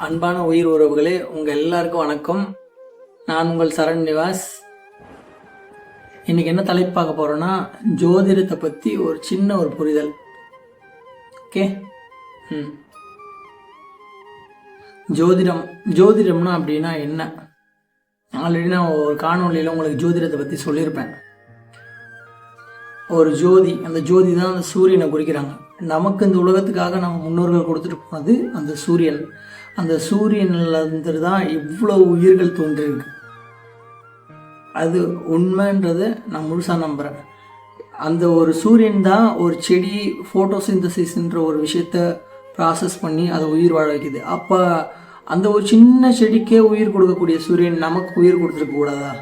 அன்பான உயிர் உறவுகளே, உங்கள் எல்லாருக்கும் வணக்கம். நான் உங்கள் சரண் நிவாஸ். இன்னைக்கு என்ன தலைப்பு பார்க்க போகிறோன்னா, ஜோதிடத்தை பற்றி ஒரு சின்ன ஒரு புரிதல். ஓகே. ஜோதிடம்னா அப்படின்னா என்ன? ஆல்ரெடி நான் ஒரு காணொலியில் உங்களுக்கு ஜோதிடத்தை பற்றி சொல்லியிருப்பேன். ஒரு ஜோதி, அந்த ஜோதி தான் அந்த சூரியனை குறிக்கிறாங்க. நமக்கு இந்த உலகத்துக்காக நம்ம முன்னோர்கள் கொடுத்துட்டு போனது அந்த சூரியன். அந்த சூரியன்லேருந்து தான் இவ்வளோ உயிர்கள் தோன்றிருக்கு. அது உண்மைன்றதை நான் முழுசாக நம்புகிறேன். அந்த ஒரு சூரியன் தான் ஒரு செடி ஃபோட்டோசிந்தசிஸ்ன்ற ஒரு விஷயத்த ப்ராசஸ் பண்ணி அதை உயிர் வாழ வைக்குது. அப்போ அந்த ஒரு சின்ன செடிக்கே உயிர் கொடுக்கக்கூடிய சூரியன் நமக்கு உயிர் கொடுத்துருக்க கூடாதா?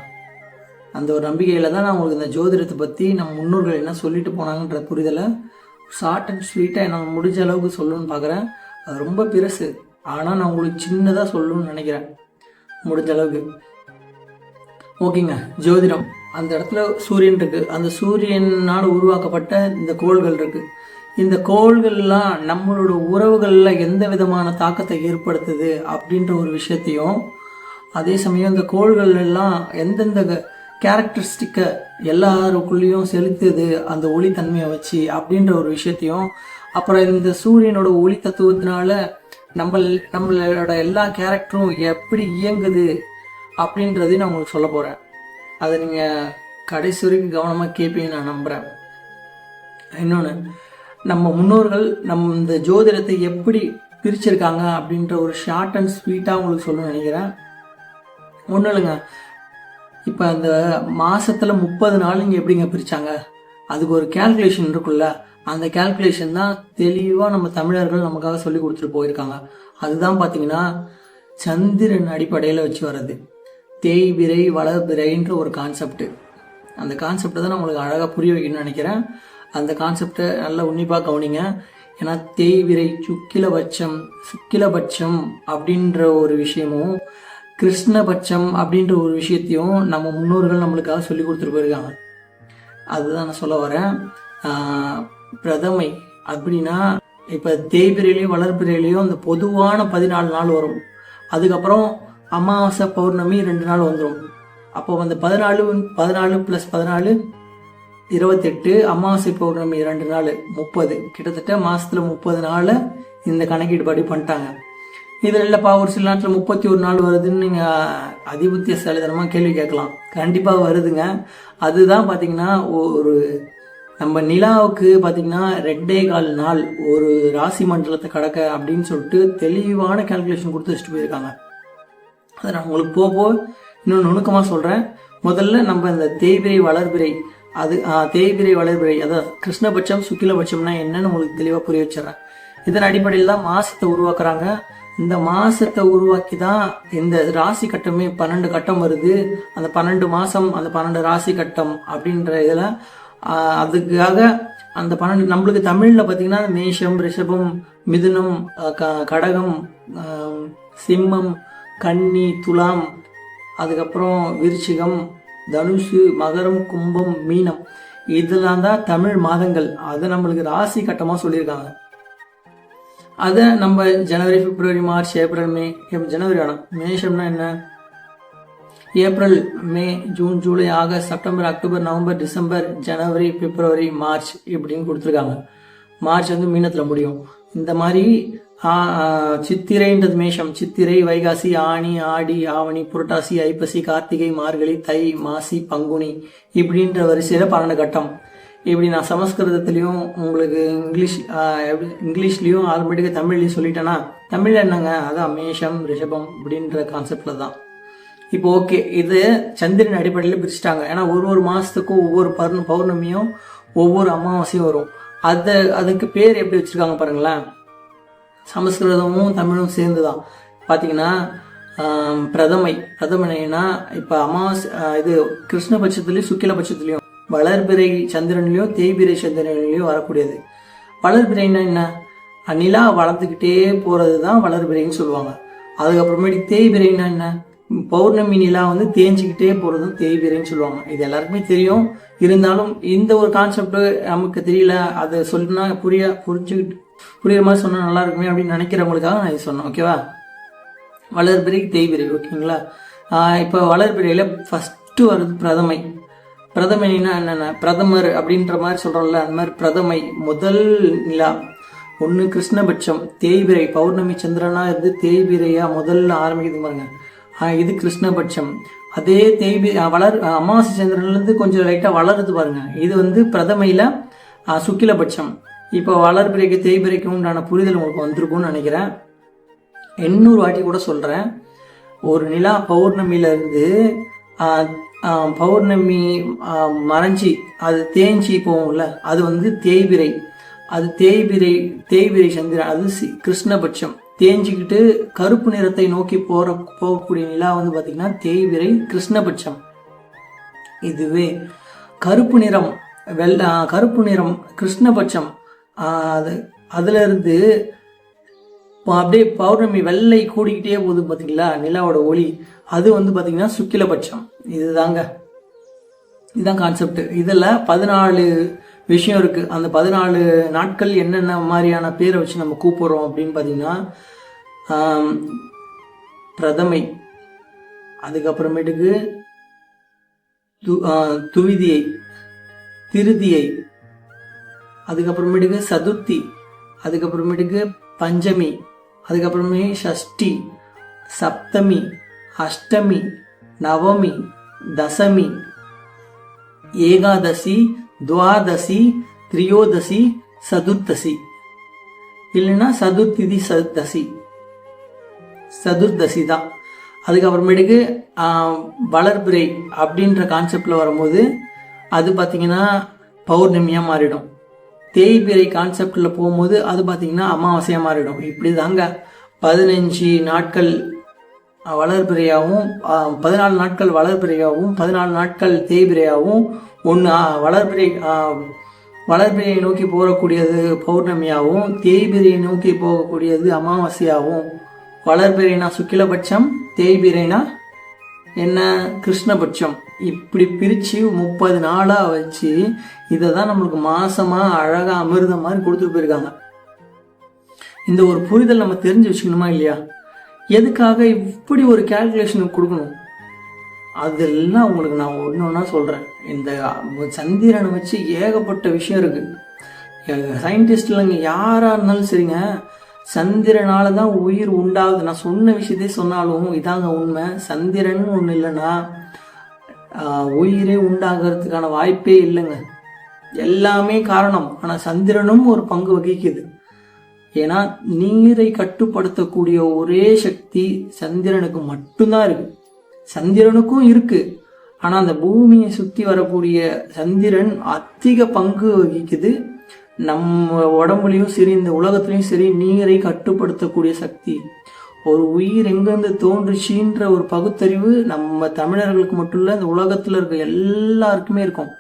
அந்த ஒரு நம்பிக்கையில் தான் நான் உங்களுக்கு இந்த ஜோதிடத்தை பற்றி நம்ம முன்னோர்கள் என்ன சொல்லிட்டு போனாங்கன்ற புரிதலை ஷார்ட் அண்ட் ஸ்வீட்டாக நான் முடிஞ்ச அளவுக்கு சொல்லணும்னு பார்க்குறேன். அது ரொம்ப பெருசு, ஆனால் நான் உங்களுக்கு சின்னதாக சொல்லணும்னு நினைக்கிறேன் முடிஞ்ச அளவுக்கு. ஓகேங்க. ஜோதிடம், அந்த இடத்துல சூரியன் இருக்குது. அந்த சூரியனால் உருவாக்கப்பட்ட இந்த கோள்கள் இருக்குது. இந்த கோள்கள்லாம் நம்மளோட உறவுகளில் எந்த விதமான தாக்கத்தை ஏற்படுத்துது அப்படின்ற ஒரு விஷயத்தையும், அதே சமயம் இந்த கோள்கள் எல்லாம் எந்தெந்த கேரக்டரிஸ்டிக்கை எல்லாருக்குள்ளேயும் செலுத்துது அந்த ஒளி தன்மையை வச்சு அப்படின்ற ஒரு விஷயத்தையும், அப்புறம் இந்த சூரியனோட ஒளி தத்துவத்தினால நம்மளோட எல்லா கேரக்டரும் எப்படி இயங்குது அப்படின்றதையும் நான் உங்களுக்கு சொல்ல போகிறேன். அதை நீங்கள் கடைசி வரைக்கும் கவனமாக கேட்பீங்க நான் நம்புகிறேன். இன்னொன்று, நம்ம முன்னோர்கள் இந்த ஜோதிடத்தை எப்படி பிரிச்சிருக்காங்க அப்படின்ற ஒரு ஷார்ட் அண்ட் ஸ்வீட்டாக உங்களுக்கு சொல்லணும்னு நினைக்கிறேன். ஒன்றும் இல்லைங்க, இப்போ அந்த மாதத்தில் 30 நாள் இங்கே எப்படிங்க பிரித்தாங்க? அதுக்கு ஒரு கேல்குலேஷன் இருக்குல்ல. அந்த கேல்குலேஷன் தான் தெளிவாக நம்ம தமிழர்கள் நமக்காக சொல்லி கொடுத்துட்டு போயிருக்காங்க. அதுதான் பார்த்தீங்கன்னா சந்திரன் அடிப்படையில் வச்சு வர்றது தேய்பிரை வளர்பிரைன்ற ஒரு கான்செப்ட். அந்த கான்செப்டை தான் நான் உங்களுக்கு அழகாக புரிய வைக்கணும்னு நினைக்கிறேன். அந்த கான்செப்டை நல்லா உன்னிப்பாக கவனிங்க. ஏன்னா தேய்பிரை சுக்கிலபட்சம் அப்படின்ற ஒரு விஷயமும், கிருஷ்ணபட்சம் அப்படின்ற ஒரு விஷயத்தையும் நம்ம முன்னோர்கள் நம்மளுக்காக சொல்லி கொடுத்துட்டு போயிருக்காங்க. அதுதான் நான் சொல்ல வரேன். பிரதமை அப்படின்னா, இப்போ தேய்பிரையிலையும் வளர்பிரையிலையும் அந்த பொதுவான 14 நாள் வரும். அதுக்கப்புறம் அமாவாசை பௌர்ணமி 2 நாள் வந்துடும். அப்போ அந்த 14 + 14 28, அமாவாசை பௌர்ணமி 2 நாள் 30, கிட்டத்தட்ட மாதத்தில் 30 நாளை இந்த கணக்கீடு படி பண்ணிட்டாங்க. இதில் இல்லைப்பா ஒரு சில நாட்டில் 31 நாள் வருதுன்னு நீங்கள் அதிபுத்தியசாலித்தனமாக கேள்வி கேட்கலாம். கண்டிப்பாக வருதுங்க. அதுதான் பார்த்தீங்கன்னா ஒரு நம்ம நிலாவுக்கு பார்த்தீங்கன்னா 2.25 நாள் ஒரு ராசி மண்டலத்தை கடக்க அப்படின்னு சொல்லிட்டு தெளிவான கால்குலேஷன் கொடுத்து வச்சுட்டு போயிருக்காங்க. அதை நான் உங்களுக்கு போக இன்னும் நுணுக்கமாக சொல்கிறேன். முதல்ல நம்ம இந்த தேய்பிரை வளர்பிரை, தேய்பிரை வளர்பிரை, அதாவது கிருஷ்ணபட்சம் சுக்கிலபட்சம்னா என்னன்னு உங்களுக்கு தெளிவாக புரிய வச்சிடறேன். இதன் அடிப்படையில் தான் மாதத்தை உருவாக்குறாங்க. இந்த மாதத்தை உருவாக்கி தான் இந்த ராசி கட்டமே 12 கட்டம் வருது. அந்த 12 மாதம், அந்த 12 ராசி கட்டம் அப்படின்ற இதில் அதுக்காக அந்த 12 நம்மளுக்கு தமிழில் பார்த்தீங்கன்னா மேஷம், ரிஷபம், மிதுனம், கடகம், சிம்மம், கன்னி, துலாம், அதுக்கப்புறம் விருச்சிகம், தனுசு, மகரம், கும்பம், மீனம், இதெல்லாம் தான் தமிழ் மாதங்கள். அதை நம்மளுக்கு ராசி கட்டமாக சொல்லியிருக்காங்க. அதை நம்ம ஜனவரி, பிப்ரவரி, மார்ச், ஏப்ரல், மே, ஜனவரி வேணாம், மேஷம்னா என்ன? April, May, June, July, August, September, October, November, December, ஜனவரி, பிப்ரவரி, மார்ச் இப்படின்னு கொடுத்துருக்காங்க. மார்ச் வந்து மீனத்தில் முடியும். இந்த மாதிரி சித்திரைன்றது மேஷம், சித்திரை, வைகாசி, ஆனி, ஆடி, ஆவணி, புரட்டாசி, ஐப்பசி, கார்த்திகை, மார்கழி, தை, மாசி, பங்குனி இப்படின்ற வரிசையில் 12 கட்டம். இப்படி நான் சமஸ்கிருதத்துலேயும் உங்களுக்கு இங்கிலீஷ்லேயும் ஆல்ரெடியாக தமிழ்லையும் சொல்லிட்டேன்னா, தமிழில் என்னங்க, அதான் மேஷம், ரிஷபம் இப்படின்ற கான்செப்டில் தான். இப்போ ஓகே, இது சந்திரன் அடிப்படையில் பிரிச்சுட்டாங்க. ஏன்னா ஒரு மாதத்துக்கும் ஒவ்வொரு பௌர்ணமியும் ஒவ்வொரு அமாவாசையும் வரும். அதுக்கு பேர் எப்படி வச்சுருக்காங்க பாருங்களேன். சமஸ்கிருதமும் தமிழும் சேர்ந்து தான் பார்த்தீங்கன்னா பிரதமைனா இப்போ அமாவாசை இது கிருஷ்ணபட்சத்துலேயும் சுக்கிலபட்சத்துலேயும் வளர்பிறை சந்திரன்லையும் தேய்பிரை சந்திரன்லையும் வரக்கூடியது. வளர்பிறைன்னா என்ன? நிலா வளர்த்துக்கிட்டே போகிறது தான் வளர்பிறைன்னு சொல்லுவாங்க. அதுக்கப்புறமேட்டு தேய்பிறைன்னா என்ன? பௌர்ணமி நிலா வந்து தேஞ்சிக்கிட்டே போகிறது தேய்பிறைன்னு சொல்லுவாங்க. இது எல்லாருக்குமே தெரியும். இருந்தாலும் இந்த ஒரு கான்செப்ட் நமக்கு தெரியல, அதை சொல்லினா புரியுற மாதிரி சொன்னால் நல்லா இருக்குமே அப்படின்னு நினைக்கிறவங்களுக்காக நான் இது சொன்னேன். ஓகேவா? வளர்பிறை தேய்பிறை, ஓகேங்களா. இப்போ வளர்பிறையில் ஃபஸ்ட்டு வருது பிரதமை. பிரதமைனா என்னென்ன, பிரதமர் அப்படின்ற மாதிரி சொல்கிறோம்ல, அந்த மாதிரி பிரதமை முதல் நிலா. ஒன்று கிருஷ்ணபட்சம், தேய்பிறை பௌர்ணமி சந்திரனாக இருந்து தேய்பிறையாக முதல்ல ஆரம்பிக்குது பாருங்க, இது கிருஷ்ணபட்சம். அதே அமாவாசை சந்திரன்லேருந்து கொஞ்சம் லைட்டாக வளருது பாருங்க, இது வந்து பிரதமையில் சுக்கிலபட்சம். இப்போ வளர்பிறைக்கு தேய்பிறைக்கு உண்டான புரிதல் உங்களுக்கு வந்திருக்கும்னு நினைக்கிறேன். 800 வாட்டி கூட சொல்கிறேன். ஒரு நிலா பௌர்ணமியிலேருந்து பௌர்ணமி மறைஞ்சி அது தேஞ்சி போகும்ல, அது வந்து தேய்பிறை. அது தேய்பிறை சந்திரன், அது கிருஷ்ணபட்சம். தேஞ்சிக்கிட்டு கருப்பு நிறத்தை நோக்கி போகக்கூடிய நிலா வந்து பார்த்தீங்கன்னா தேய்பிறை கிருஷ்ணபட்சம். இதுவே கருப்பு நிறம் கருப்பு நிறம் கிருஷ்ணபட்சம், அதுல இருந்து அப்படியே பௌர்ணமி வெள்ளை கூடிக்கிட்டே போகுது பார்த்தீங்களா நிலாவோட ஒளி, அது வந்து பார்த்தீங்கன்னா சுக்கிலபட்சம். இதுதான் கான்செப்ட். இதில் 14 விஷயம் இருக்கு. அந்த 14 நாட்கள் என்னென்ன மாதிரியான பேரை வச்சு நம்ம கூப்பிடுறோம் அப்படின்னு பார்த்தீங்கன்னா, பிரதமை, அதுக்கப்புறமேட்டுக்கு துவிதியை, திருதியை, அதுக்கப்புறமேட்டுக்கு சதுர்த்தி, அதுக்கப்புறமேட்டுக்கு பஞ்சமி, அதுக்கப்புறமே ஷஷ்டி, சப்தமி, அஷ்டமி, நவமி, தசமி, ஏகாதசி, துவாதசி, திரியோதசி, சதுர்தசி, இல்லைன்னா சதுர்த்திதி சதுர்தசி தான். அதுக்கப்புறமேட்டுக்கு வளர்பிறை அப்படின்ற கான்செப்டில் வரும்போது அது பார்த்தீங்கன்னா பௌர்ணமியாக மாறிடும். தேய்பிறை கான்செப்டில் போகும்போது அது பார்த்தீங்கன்னா அமாவாசையாக மாறிடும். இப்படி தாங்க 15 நாட்கள் வளர்பிறையாகவும் 14 நாட்கள் வளர்பிறையாகவும் 14 நாட்கள் தேய்பிறையாகவும், ஒன்று வளர்பிறையை நோக்கி போகக்கூடியது பௌர்ணமியாகவும், தேய்பிறையை நோக்கி போகக்கூடியது அமாவாசையாகவும். வளர்பிறைனா சுக்கிலபட்சம், தேய்பிறைனா என்ன கிருஷ்ணபட்சம். இப்படி பிரித்து 30 நாளாக வச்சு இதை தான் நம்மளுக்கு மாசமாக அழகாக அமிர்தம் மாதிரி கொடுத்துட்டு போயிருக்காங்க. இந்த ஒரு புரிதல் நம்ம தெரிஞ்சு வச்சுக்கணுமா இல்லையா? எதுக்காக இப்படி ஒரு கால்குலேஷன் கொடுக்கணும்? அதெல்லாம் உங்களுக்கு நான் ஒன்று ஒன்றா சொல்கிறேன். இந்த சந்திரனை வச்சு ஏகப்பட்ட விஷயம் இருக்குது. சயின்டிஸ்ட் இல்லைங்க, யாராக இருந்தாலும் சரிங்க, சந்திரனால தான் உயிர் உண்டாகுது. நான் சொன்ன விஷயத்தே சொன்னாலும் இதாங்க உண்மை. சந்திரன் ஒன்று இல்லைன்னா உயிரே உண்டாகிறதுக்கான வாய்ப்பே இல்லைங்க. எல்லாமே காரணம், ஆனால் சந்திரனும் ஒரு பங்கு வகிக்குது. ஏன்னா நீரை கட்டுப்படுத்தக்கூடிய ஒரே சக்தி சந்திரனுக்கு மட்டும்தான் இருக்கு. சந்திரனுக்கும் இருக்கு, ஆனா அந்த பூமியை சுத்தி வரக்கூடிய சந்திரன் அதிக பங்கு வகிக்குது. நம்ம உடம்புலையும் சரி இந்த உலகத்துலையும் சரி நீரை கட்டுப்படுத்தக்கூடிய சக்தி. ஒரு உயிர் எங்கேருந்து தோன்றுச்சின்ற ஒரு பகுத்தறிவு நம்ம தமிழர்களுக்கு மட்டும் இல்லை, இந்த உலகத்துல இருக்க எல்லாருக்குமே இருக்கும்.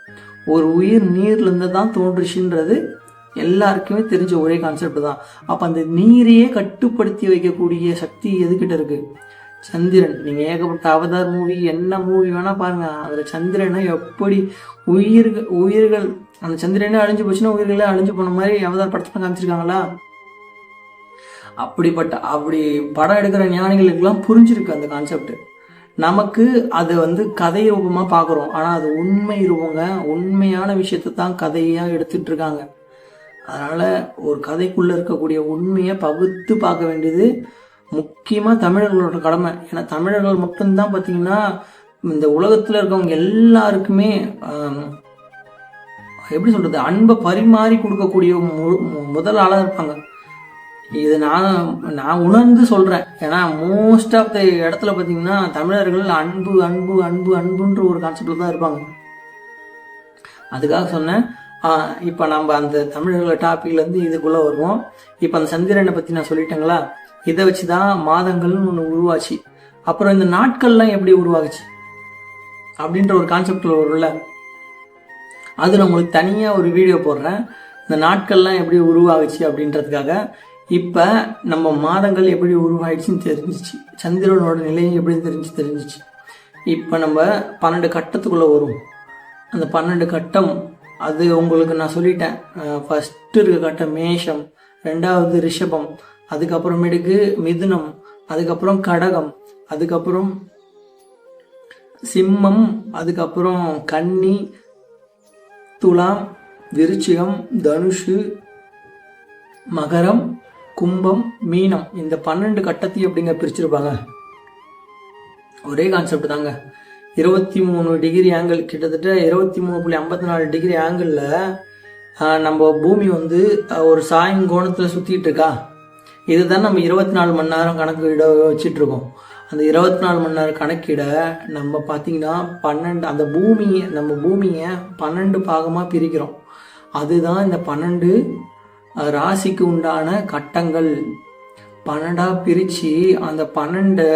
ஒரு உயிர் நீர்ல இருந்து தான் தோன்றுச்சின்றது எல்லாருக்குமே தெரிஞ்ச ஒரே கான்செப்ட் தான். அப்ப அந்த நீரையே கட்டுப்படுத்தி வைக்கக்கூடிய சக்தி எதுக்கிட்ட இருக்கு? சந்திரன். நீங்க ஏகப்பட்ட அவதார் மூவி, என்ன மூவி வேணா பாருங்க, அதுல சந்திரனை எப்படி உயிர்கள் அந்த சந்திரனே அழிஞ்சு போச்சுன்னா உயிர்களே அழிஞ்சு போன மாதிரி அவதார் படத்துல காமிச்சிருக்காங்களா? அப்படி படம் எடுக்கிற ஞானிகளுக்கெல்லாம் புரிஞ்சிருக்கு அந்த கான்செப்ட். நமக்கு அது கதை ரூபமா பாக்குறோம், ஆனா அது உண்மை ரூபங்க. உண்மையான விஷயத்தை தான் கதையா எடுத்துட்டு இருக்காங்க. அதனால ஒரு கதைக்குள்ள இருக்கக்கூடிய உண்மையை பகுத்து பார்க்க வேண்டியது முக்கியமா தமிழர்களோட கடமை. ஏன்னா தமிழர்கள் மட்டும்தான் பார்த்தீங்கன்னா இந்த உலகத்துல இருக்கவங்க எல்லாருக்குமே எப்படி சொல்றது, அன்பை பரிமாறி கொடுக்கக்கூடிய முதல் ஆளாக இருப்பாங்க. இது நான் உணர்ந்து சொல்றேன். ஏன்னா மோஸ்ட் ஆஃப் த இடத்துல பார்த்தீங்கன்னா தமிழர்கள் அன்பு அன்பு அன்பு அன்புன்ற ஒரு கான்செப்ட்ல தான் இருப்பாங்க. அதுக்காக சொன்னேன். இப்போ நம்ம அந்த தமிழர்கள் டாபிக்லேருந்து இதுக்குள்ளே வருவோம். இப்போ அந்த சந்திரனை பற்றி நான் சொல்லிட்டேங்களா? இதை வச்சு தான் மாதங்கள்னு ஒன்று உருவாச்சு. அப்புறம் இந்த நாட்கள்லாம் எப்படி உருவாகுச்சு அப்படின்ற ஒரு கான்செப்டில் வரும்ல, அது நான் உங்களுக்கு தனியாக ஒரு வீடியோ போடுறேன். இந்த நாட்கள்லாம் எப்படி உருவாகுச்சு அப்படின்றதுக்காக. இப்போ நம்ம மாதங்கள் எப்படி உருவாயிடுச்சுன்னு தெரிஞ்சிச்சு, சந்திரனோட நிலையும் எப்படி தெரிஞ்சிச்சு. இப்போ நம்ம 12 கட்டத்துக்குள்ளே வரும். அந்த 12 கட்டம் அது உங்களுக்கு நான் சொல்லிட்டேன். ஃபர்ஸ்ட் இருக்க கட்டம் மேஷம், 2வது ரிஷபம், அதுக்கப்புறமேட்டுக்கு மிதுனம், அதுக்கப்புறம் கடகம், அதுக்கப்புறம் சிம்மம், அதுக்கப்புறம் கன்னி, துலாம், விருச்சிகம், தனுஷு, மகரம், கும்பம், மீனம். இந்த 12 கட்டத்தையும் எப்படிங்க பிரிச்சிருப்பாங்க? ஒரே கான்செப்ட் தாங்க. 23 டிகிரி ஆங்கிள், கிட்டத்தட்ட 23.54 டிகிரி ஆங்கிளில் நம்ம பூமி வந்து ஒரு சாயங்கோணத்தில் சுற்றிட்டு இருக்கா. இதுதான் நம்ம 24 மணி நேரம் கணக்கிட வச்சிட்டு இருக்கோம். அந்த 24 மணி நேரம் கணக்கிட நம்ம பார்த்தீங்கன்னா 12 அந்த பூமியை, நம்ம பூமியை 12 பாகமாக பிரிக்கிறோம். அதுதான் இந்த 12 ராசிக்கு உண்டான கட்டங்கள். 12 பிரித்து அந்த 12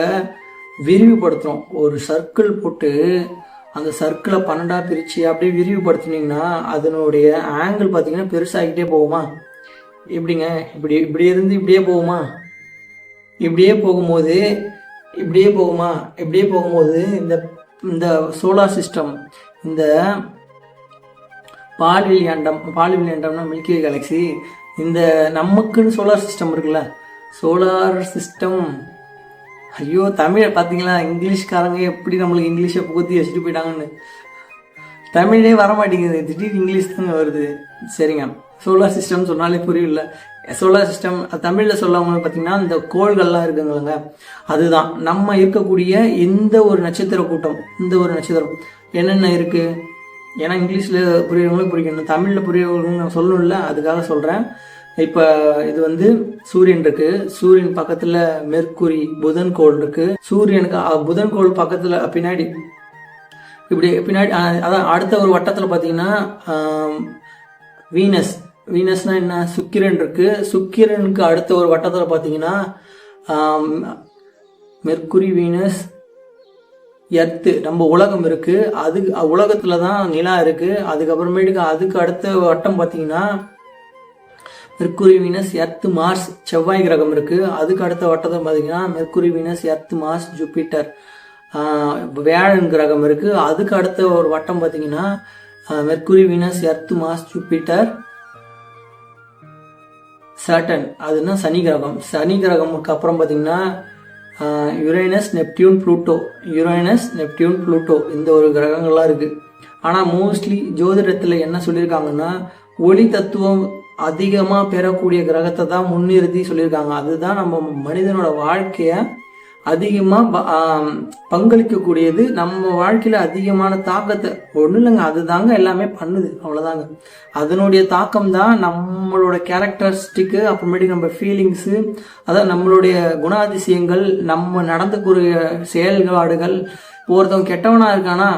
விரிவுபடுத்துகிறோம். ஒரு சர்க்கிள் போட்டு அந்த சர்க்கிளை 12 பிரித்து அப்படியே விரிவுபடுத்தினீங்கன்னா அதனுடைய ஆங்கிள் பார்த்தீங்கன்னா பெருசாகிக்கிட்டே போகுமா? எப்படிங்க? இப்படி இருந்து இப்படியே போகுமா? இப்படியே போகும்போது இந்த இந்த சோலார் சிஸ்டம், இந்த பால்வெளியண்டம்னா மில்கி வே கேலக்ஸி, இந்த நமக்குன்னு சோலார் சிஸ்டம் இருக்குல்ல, சோலார் சிஸ்டம். ஐயோ, தமிழை பார்த்தீங்களா? இங்கிலீஷ்காரங்க எப்படி நம்மளுக்கு இங்கிலீஷை புகுத்தி வச்சுட்டு போயிட்டாங்கன்னு. தமிழே வரமாட்டேங்குது, திடீர்னு இங்கிலீஷ் தாங்க வருது. சரிங்க, சோலார் சிஸ்டம் சொன்னாலே புரியல. சோலார் சிஸ்டம் தமிழில் சொல்லவங்க பார்த்தீங்கன்னா இந்த கோள்கள்லாம் இருக்குங்களங்க, அதுதான் நம்ம இருக்கக்கூடிய இந்த ஒரு நட்சத்திர கூட்டம். இந்த ஒரு நட்சத்திரம் என்னென்ன இருக்குது, ஏன்னா இங்கிலீஷில் புரியவங்களும் புரியணும், தமிழில் புரியவங்களும் நான் சொல்லணும்ல, அதுக்காக சொல்கிறேன். இப்போ இது வந்து சூரியன் இருக்குது, சூரியன் பக்கத்தில் மெர்க்குரி புதன் கோள் இருக்குது. சூரியனுக்கு புதன் கோள் பக்கத்தில் பின்னாடி அதான் அடுத்த ஒரு வட்டத்தில் பார்த்தீங்கன்னா வீனஸ்னா என்ன, சுக்கிரன் இருக்கு. சுக்கிரனுக்கு அடுத்த ஒரு வட்டத்தில் பார்த்தீங்கன்னா மெர்க்குரி, வீனஸ், எர்த்து, நம்ம உலகம் இருக்கு. அது உலகத்துல தான் நிலா இருக்கு. அதுக்கப்புறமேட்டுக்கு அதுக்கு அடுத்த வட்டம் பார்த்தீங்கன்னா மெர்க்குரி, வீனஸ், எர்த்து, மார்ஸ், செவ்வாய் கிரகம் இருக்கு. அதுக்கு அடுத்த வட்டத்தை பார்த்தீங்கன்னா Mercury, Venus, Earth, Mars, Jupiter, வியாழன் கிரகம் இருக்கு. அதுக்கு அடுத்த ஒரு வட்டம் பார்த்தீங்கன்னா Mercury, Venus, Earth, Mars, Jupiter, Saturn, அதுனா சனி கிரகம். சனி கிரகமுக்கு அப்புறம் பார்த்தீங்கன்னா யுரேனஸ், நெப்டியூன், ப்ளூட்டோ, இந்த ஒரு கிரகங்கள்லாம் இருக்குது. ஆனால் மோஸ்ட்லி ஜோதிடத்தில் என்ன சொல்லியிருக்காங்கன்னா ஒளி தத்துவம் அதிகமாக பெறக்கூடிய கிரகத்தை தான் முன்னிறுத்தி சொல்லியிருக்காங்க. அதுதான் நம்ம மனிதனோட வாழ்க்கையை அதிகமாக பங்களிக்கக்கூடியது, நம்ம வாழ்க்கையில் அதிகமான தாக்கத்தை ஒன்றும் இல்லைங்க, அதுதாங்க எல்லாமே பண்ணுது, அவ்வளோதாங்க. அதனுடைய தாக்கம் தான் நம்மளோட கேரக்டரிஸ்டிக்கு, அப்புறமேட்டு நம்ம ஃபீலிங்ஸு, அதான் நம்மளுடைய குணாதிசயங்கள், நம்ம நடந்துக்கூடிய செயல்பாடுகள். ஒருத்தவங்க கெட்டவனாக இருக்கானா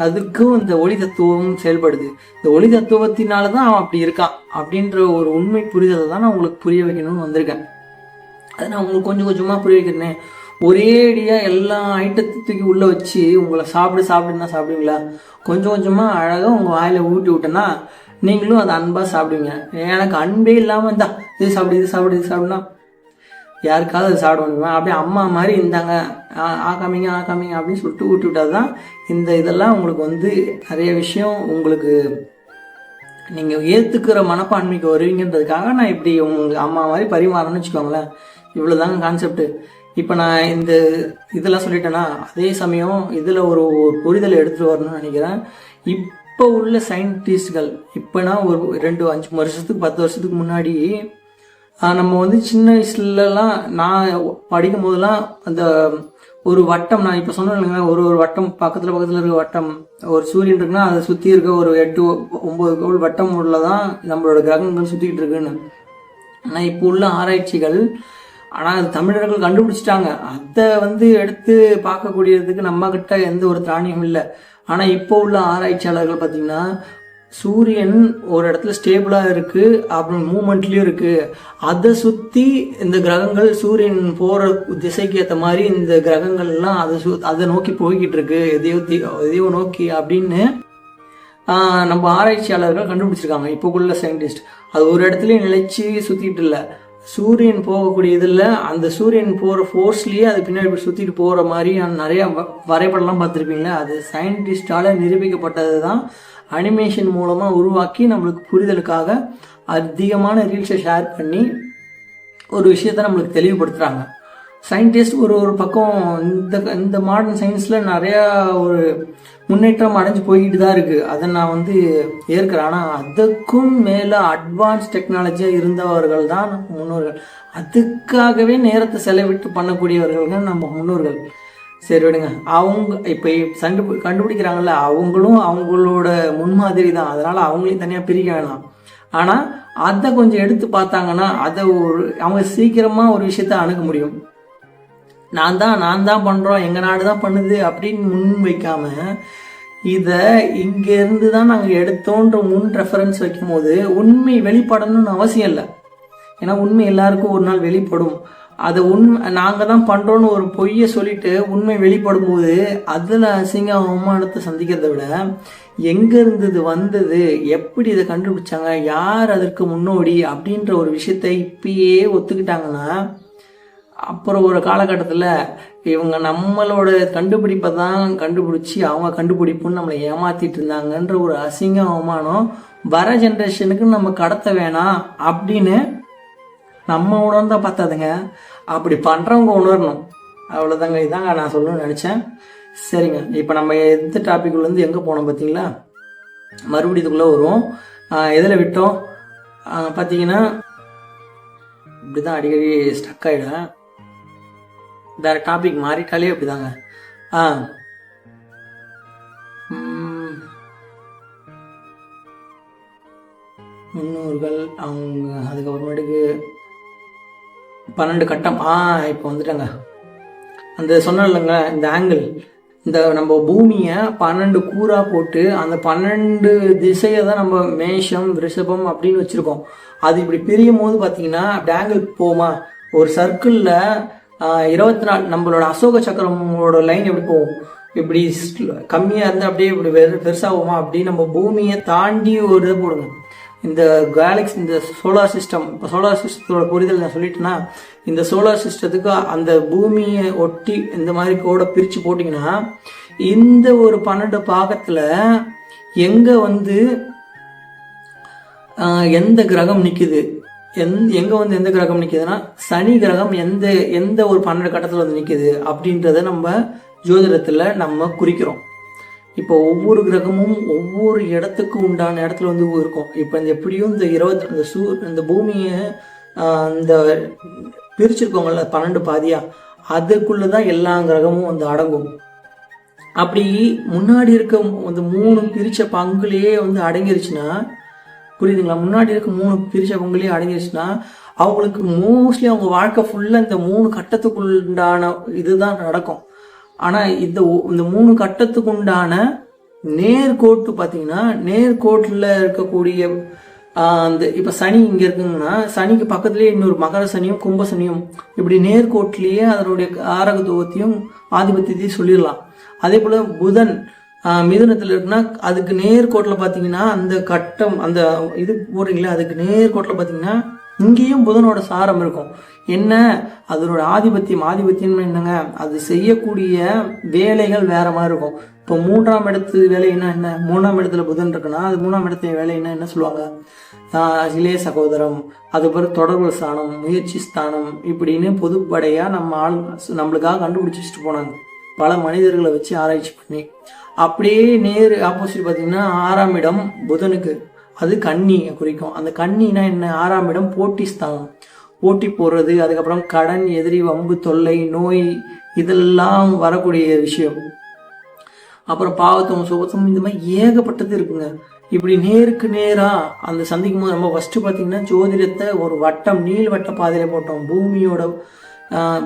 அதுக்கும் இந்த ஒளி தத்துவம் செயல்படுது. இந்த ஒளி தத்துவத்தினால தான் அவன் அப்படி இருக்கான் அப்படின்ற ஒரு உண்மை புரிதலை தான் நான் உங்களுக்கு புரிய வைக்கணும்னு வந்திருக்கேன். அதை நான் உங்களுக்கு கொஞ்சம் கொஞ்சமாக புரிய வைக்கிறேன். ஒரேடியாக எல்லா ஐட்டத்துக்கு உள்ளே வச்சு உங்களை சாப்பிடுன்னா சாப்பிடுவீங்களா? கொஞ்சம் கொஞ்சமாக அழகாக உங்கள் வாயில் ஊட்டி விட்டேன்னா நீங்களும் அதை அன்பாக சாப்பிடுவீங்க. எனக்கு அன்பே இல்லாமல் இருந்தா இது சாப்பிடுனா யாருக்காவது அது சாப்பிட முடியுமா? அப்படியே அம்மா மாதிரி இருந்தாங்க, ஆக்காமிங்க அப்படின்னு சொல்லிட்டு ஊட்டி விட்டால் தான் இந்த இதெல்லாம் உங்களுக்கு வந்து நிறைய விஷயம் உங்களுக்கு நீங்கள் ஏற்றுக்கிற மனப்பான்மைக்கு வருவீங்கன்றதுக்காக நான் இப்படி உங்கள் அம்மா மாதிரி பரிமாறணும்னு வச்சுக்கோங்களேன். இவ்வளோதாங்க கான்செப்ட். இப்போ நான் இந்த இதெல்லாம் சொல்லிட்டேன்னா அதே சமயம் இதில் ஒரு புரிதலை எடுத்துகிட்டு வரணும்னு நினைக்கிறேன். இப்போ உள்ள சயின்டிஸ்ட்கள் இப்போனா ஒரு 2-5 வருஷத்துக்கு 10 வருஷத்துக்கு முன்னாடி நம்ம வந்து சின்ன வயசுலலாம் நான் படிக்கும் போதெல்லாம் அந்த ஒரு வட்டம், நான் இப்போ சொன்னேன் இல்லைங்களா, ஒரு வட்டம் பக்கத்தில் இருக்க வட்டம், ஒரு சூரியன் இருக்குன்னா அதை சுற்றி இருக்க ஒரு 8-9 கோள் வட்டம் உள்ள தான் நம்மளோட கிரகங்கள் சுற்றிக்கிட்டு இருக்குன்னு. ஆனால் இப்போ உள்ள ஆராய்ச்சிகள், ஆனால் அது தமிழர்கள் கண்டுபிடிச்சிட்டாங்க, அதை வந்து எடுத்து பார்க்கக்கூடியதுக்கு நம்மக்கிட்ட எந்த ஒரு திராணியும் இல்லை. ஆனால் இப்போ உள்ள ஆராய்ச்சியாளர்கள் பார்த்திங்கன்னா சூரியன் ஒரு இடத்துல ஸ்டேபிளாக இருக்குது, அப்புறம் மூமெண்ட்லேயும் இருக்குது, அதை சுற்றி இந்த கிரகங்கள் சூரியன் போகிற திசைக்கு ஏற்ற மாதிரி இந்த கிரகங்கள்லாம் அதை நோக்கி போய்கிட்டு இருக்கு, எதையோ நோக்கி அப்படின்னு நம்ம ஆராய்ச்சியாளர்கள் கண்டுபிடிச்சிருக்காங்க. இப்போ உள்ள சயின்டிஸ்ட் அது ஒரு இடத்துலையும் நிலைச்சி சுற்றிட்டு இல்லை, சூரியன் போகக்கூடிய இதில் அந்த சூரியன் போகிற ஃபோர்ஸ்லேயே அது பின்னாடி சுற்றிட்டு போகிற மாதிரி நிறையா வரைபடம்லாம் பார்த்துருப்பீங்களே, அது சயின்டிஸ்டால் நிரூபிக்கப்பட்டது தான். அனிமேஷன் மூலமாக உருவாக்கி நம்மளுக்கு புரிதலுக்காக அதிகமான ரீல்ஸை ஷேர் பண்ணி ஒரு விஷயத்தை நம்மளுக்கு தெளிவுபடுத்துகிறாங்க. சயின்டிஸ்ட் ஒரு பக்கம் இந்த மாடர்ன் சயின்ஸில் நிறையா ஒரு முன்னேற்றம் அடைஞ்சு போய்கிட்டு தான் இருக்குது, அதை நான் வந்து ஏற்கிறேன். ஆனால் அதுக்கும் மேலே அட்வான்ஸ் டெக்னாலஜியாக இருந்தவர்கள் தான் நம்ம முன்னோர்கள். அதுக்காகவே நேரத்தை செலவிட்டு பண்ணக்கூடியவர்கள் தான் நம்ம முன்னோர்கள். சரி விடுங்க, அவங்க இப்போ கண்டுபிடிக்கிறாங்கல்ல, அவங்களும் அவங்களோட முன்மாதிரி தான், அதனால் அவங்களையும் தனியாக பிரிக்க வேணாம். ஆனால் அதை கொஞ்சம் எடுத்து பார்த்தாங்கன்னா அதை அவங்க சீக்கிரமாக ஒரு விஷயத்த அணுக முடியும். நான் தான் பண்ணுறோம், எங்கள் நாடு தான் பண்ணுது அப்படின்னு முன் வைக்காம இதை இங்கேருந்து தான் நாங்கள் எடுத்தோன்ற முன் ரெஃபரன்ஸ் வைக்கும் போது உண்மை வெளிப்படணும்னு அவசியம் இல்லை. ஏன்னா உண்மை எல்லாருக்கும் ஒரு நாள் வெளிப்படும். அதை நாங்கள் தான் பண்ணுறோன்னு ஒரு பொய்யை சொல்லிட்டு உண்மை வெளிப்படும் போது அதில் அவமானத்தை சந்திக்கிறத விட எங்கேருந்து இது வந்தது, எப்படி இதை கண்டுபிடிச்சாங்க, யார் அதற்கு முன்னோடி அப்படின்ற ஒரு விஷயத்தை இப்பயே ஒத்துக்கிட்டாங்கன்னா அப்புறம் ஒரு காலகட்டத்தில் இவங்க நம்மளோட கண்டுபிடிப்பை தான் கண்டுபிடிச்சி அவங்க கண்டுபிடிப்புன்னு நம்மளை ஏமாத்திட்டு இருந்தாங்கன்ற ஒரு அவமானம் வர ஜென்ரேஷனுக்கு நம்ம கடத்த வேணாம் அப்படின்னு நம்ம உணர்ந்தா பார்த்தாதுங்க, அப்படி பண்ணுறவங்க உணரணும். அவ்வளோதாங்க, இதாங்க நான் சொல்லணும்னு நினச்சேன். சரிங்க, இப்போ நம்ம எந்த டாபிக்லேருந்து எங்கே போனோம் பார்த்தீங்களா, மறுபடியும் இதுக்குள்ளே வருவோம். எதில் விட்டோம் பார்த்தீங்கன்னா, இப்படி தான் அடிக்கடி ஸ்டக் ஆகிடும். வேறு டாபிக் மாறிட்டாலே அப்படிதாங்க. முன்னோர்கள் அவங்க அதுக்கப்புறமேட்டுக்கு 12 கட்டம். இப்போ வந்துட்டாங்க. அந்த சொன்ன இல்லைங்க, இந்த ஆங்கிள், இந்த நம்ம பூமியை 12 கூறா போட்டு அந்த 12 திசையை தான் நம்ம மேஷம் ரிஷபம் அப்படின்னு வச்சுருக்கோம். அது இப்படி பிரியும் போது பார்த்தீங்கன்னா அப்படி ஆங்கிள் போகுமா, ஒரு சர்க்கிளில் 24 நம்மளோட அசோக சக்கரமோட லைன் எப்படி போகும், இப்படி கம்மியாக இருந்தால் அப்படியே இப்படி பெருசாகுமா, அப்படி நம்ம பூமியை தாண்டி ஒரு இதை போடுங்க. இந்த கேலக்ஸி, இந்த சோலார் சிஸ்டம், இப்போ சோலார் சிஸ்டத்தோட புரிதல் நான் சொல்லிட்டேன்னா, இந்த சோலார் சிஸ்டத்துக்கு அந்த பூமியை ஒட்டி இந்த மாதிரி கோடை பிரித்து போட்டிங்கன்னா இந்த ஒரு 12 பாகத்தில் எங்கே வந்து எந்த கிரகம் நிற்குது, எங்கே வந்து எந்த கிரகம் நிற்குதுன்னா சனி கிரகம் எந்த ஒரு 12 கட்டத்தில் வந்து நிற்குது அப்படின்றத நம்ம ஜோதிடத்தில் நம்ம குறிக்கிறோம். இப்போ ஒவ்வொரு கிரகமும் ஒவ்வொரு இடத்துக்கு உண்டான இடத்துல வந்து இருக்கும். இப்போ இந்த எப்படியும் இந்த பூமியை இந்த பிரிச்சிருக்கோங்கள்ல 12 பாதியா, அதுக்குள்ளே தான் எல்லா கிரகமும் வந்து அடங்கும். அப்படி முன்னாடி இருக்க அந்த 3 பிரித்த பங்குலேயே வந்து அடங்கிருச்சுன்னா, புரியுதுங்களா, முன்னாடி இருக்க 3 பிரித்த பங்குலேயே அடங்கிருச்சுன்னா அவங்களுக்கு மோஸ்ட்லி அவங்க வாழ்க்கை ஃபுல்லாக இந்த 3 கட்டத்துக்குண்டான இதுதான் நடக்கும். ஆனால் இந்த 3 கட்டத்துக்கு உண்டான நேர்கோட்டு பார்த்தீங்கன்னா, நேர்கோட்டில் இருக்கக்கூடிய அந்த இப்போ சனி இங்கே இருக்குங்கன்னா சனிக்கு பக்கத்துலேயே இன்னொரு மகர சனியும் கும்ப சனியும் இப்படி நேர்கோட்டிலேயே அதனுடைய ஆரகத்துவத்தையும் ஆதிபத்தியத்தையும் சொல்லிடலாம். அதே போல் புதன் மிதுனத்தில் இருக்குன்னா அதுக்கு நேர்கோட்டில் பார்த்தீங்கன்னா அந்த கட்டம் அந்த இது போடுறீங்களா, அதுக்கு நேர்கோட்டில் பார்த்தீங்கன்னா இங்கேயும் புதனோட சாரம் இருக்கும். என்ன அதனோட ஆதிபத்தியம் என்னங்க, அது செய்யக்கூடிய வேலைகள் வேற மாதிரி இருக்கும். இப்போ 3ஆம் இடத்து வேலைன்னா என்ன, 3ஆம் இடத்துல புதன் இருக்குன்னா அது 3ஆம் இடத்து வேலைன்னா என்ன சொல்லுவாங்க, இளைய சகோதரம், அது பிறகு தொடர்பு ஸ்தானம், முயற்சி ஸ்தானம், இப்படின்னு பொதுப்படையாக நம்மளுக்காக கண்டுபிடிச்சி வச்சுட்டு போனாங்க பல மனிதர்களை வச்சு ஆராய்ச்சி பண்ணி. அப்படியே நேர் ஆப்போசிட் பார்த்தீங்கன்னா 6ஆம் இடம் புதனுக்கு, அது கன்னியை குறிக்கும். அந்த கன்னினா என்ன, 6ஆம் இடம் போட்டி ஸ்தானம், போட்டி போடுறது, அதுக்கப்புறம் கடன், எதிரி, வம்பு, தொல்லை, நோய், இதெல்லாம் வரக்கூடிய விஷயம். அப்புறம் பாவத்துவம், சுபத்துவம், இந்த மாதிரி ஏகப்பட்டது இருக்குங்க. இப்படி நேருக்கு நேராக அந்த சந்திக்கும் போது நம்ம ஃபஸ்ட்டு பார்த்தீங்கன்னா ஜோதிடத்தை ஒரு வட்டம், நீள்வட்ட பாதையில் போட்டோம்.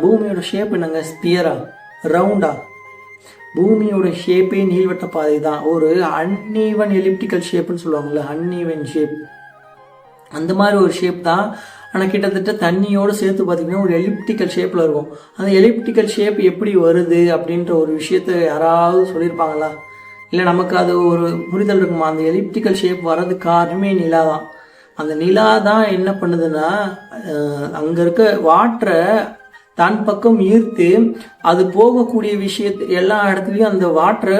பூமியோட ஷேப் என்னங்க, ஸ்பியரா, ரவுண்டா, பூமியோட ஷேப்பே நீள்வட்ட பாதை தான். ஒரு அன்ஈவன் எலிப்டிக்கல் ஷேப்னு சொல்லுவாங்கள்ல, அன்ஈவன் ஷேப், அந்த மாதிரி ஒரு ஷேப் தான். ஆனால் கிட்டத்தட்ட தண்ணியோடு சேர்த்து பார்த்திங்கன்னா ஒரு எலிப்டிக்கல் ஷேப்பில் இருக்கும். அந்த எலிப்டிக்கல் ஷேப் எப்படி வருது அப்படின்ற ஒரு விஷயத்த யாராவது சொல்லியிருப்பாங்களா, இல்லை நமக்கு அது ஒரு புரிதல் இருக்குமா? அந்த எலிப்டிக்கல் ஷேப் வர்றதுக்கு காரணமே நிலா தான். அந்த நிலா தான் என்ன பண்ணுதுன்னா அங்கே இருக்க வாட்டரை தன் பக்கம் ஈர்த்து அது போகக்கூடிய விஷயத்து எல்லா இடத்துலையும் அந்த வாட்டரை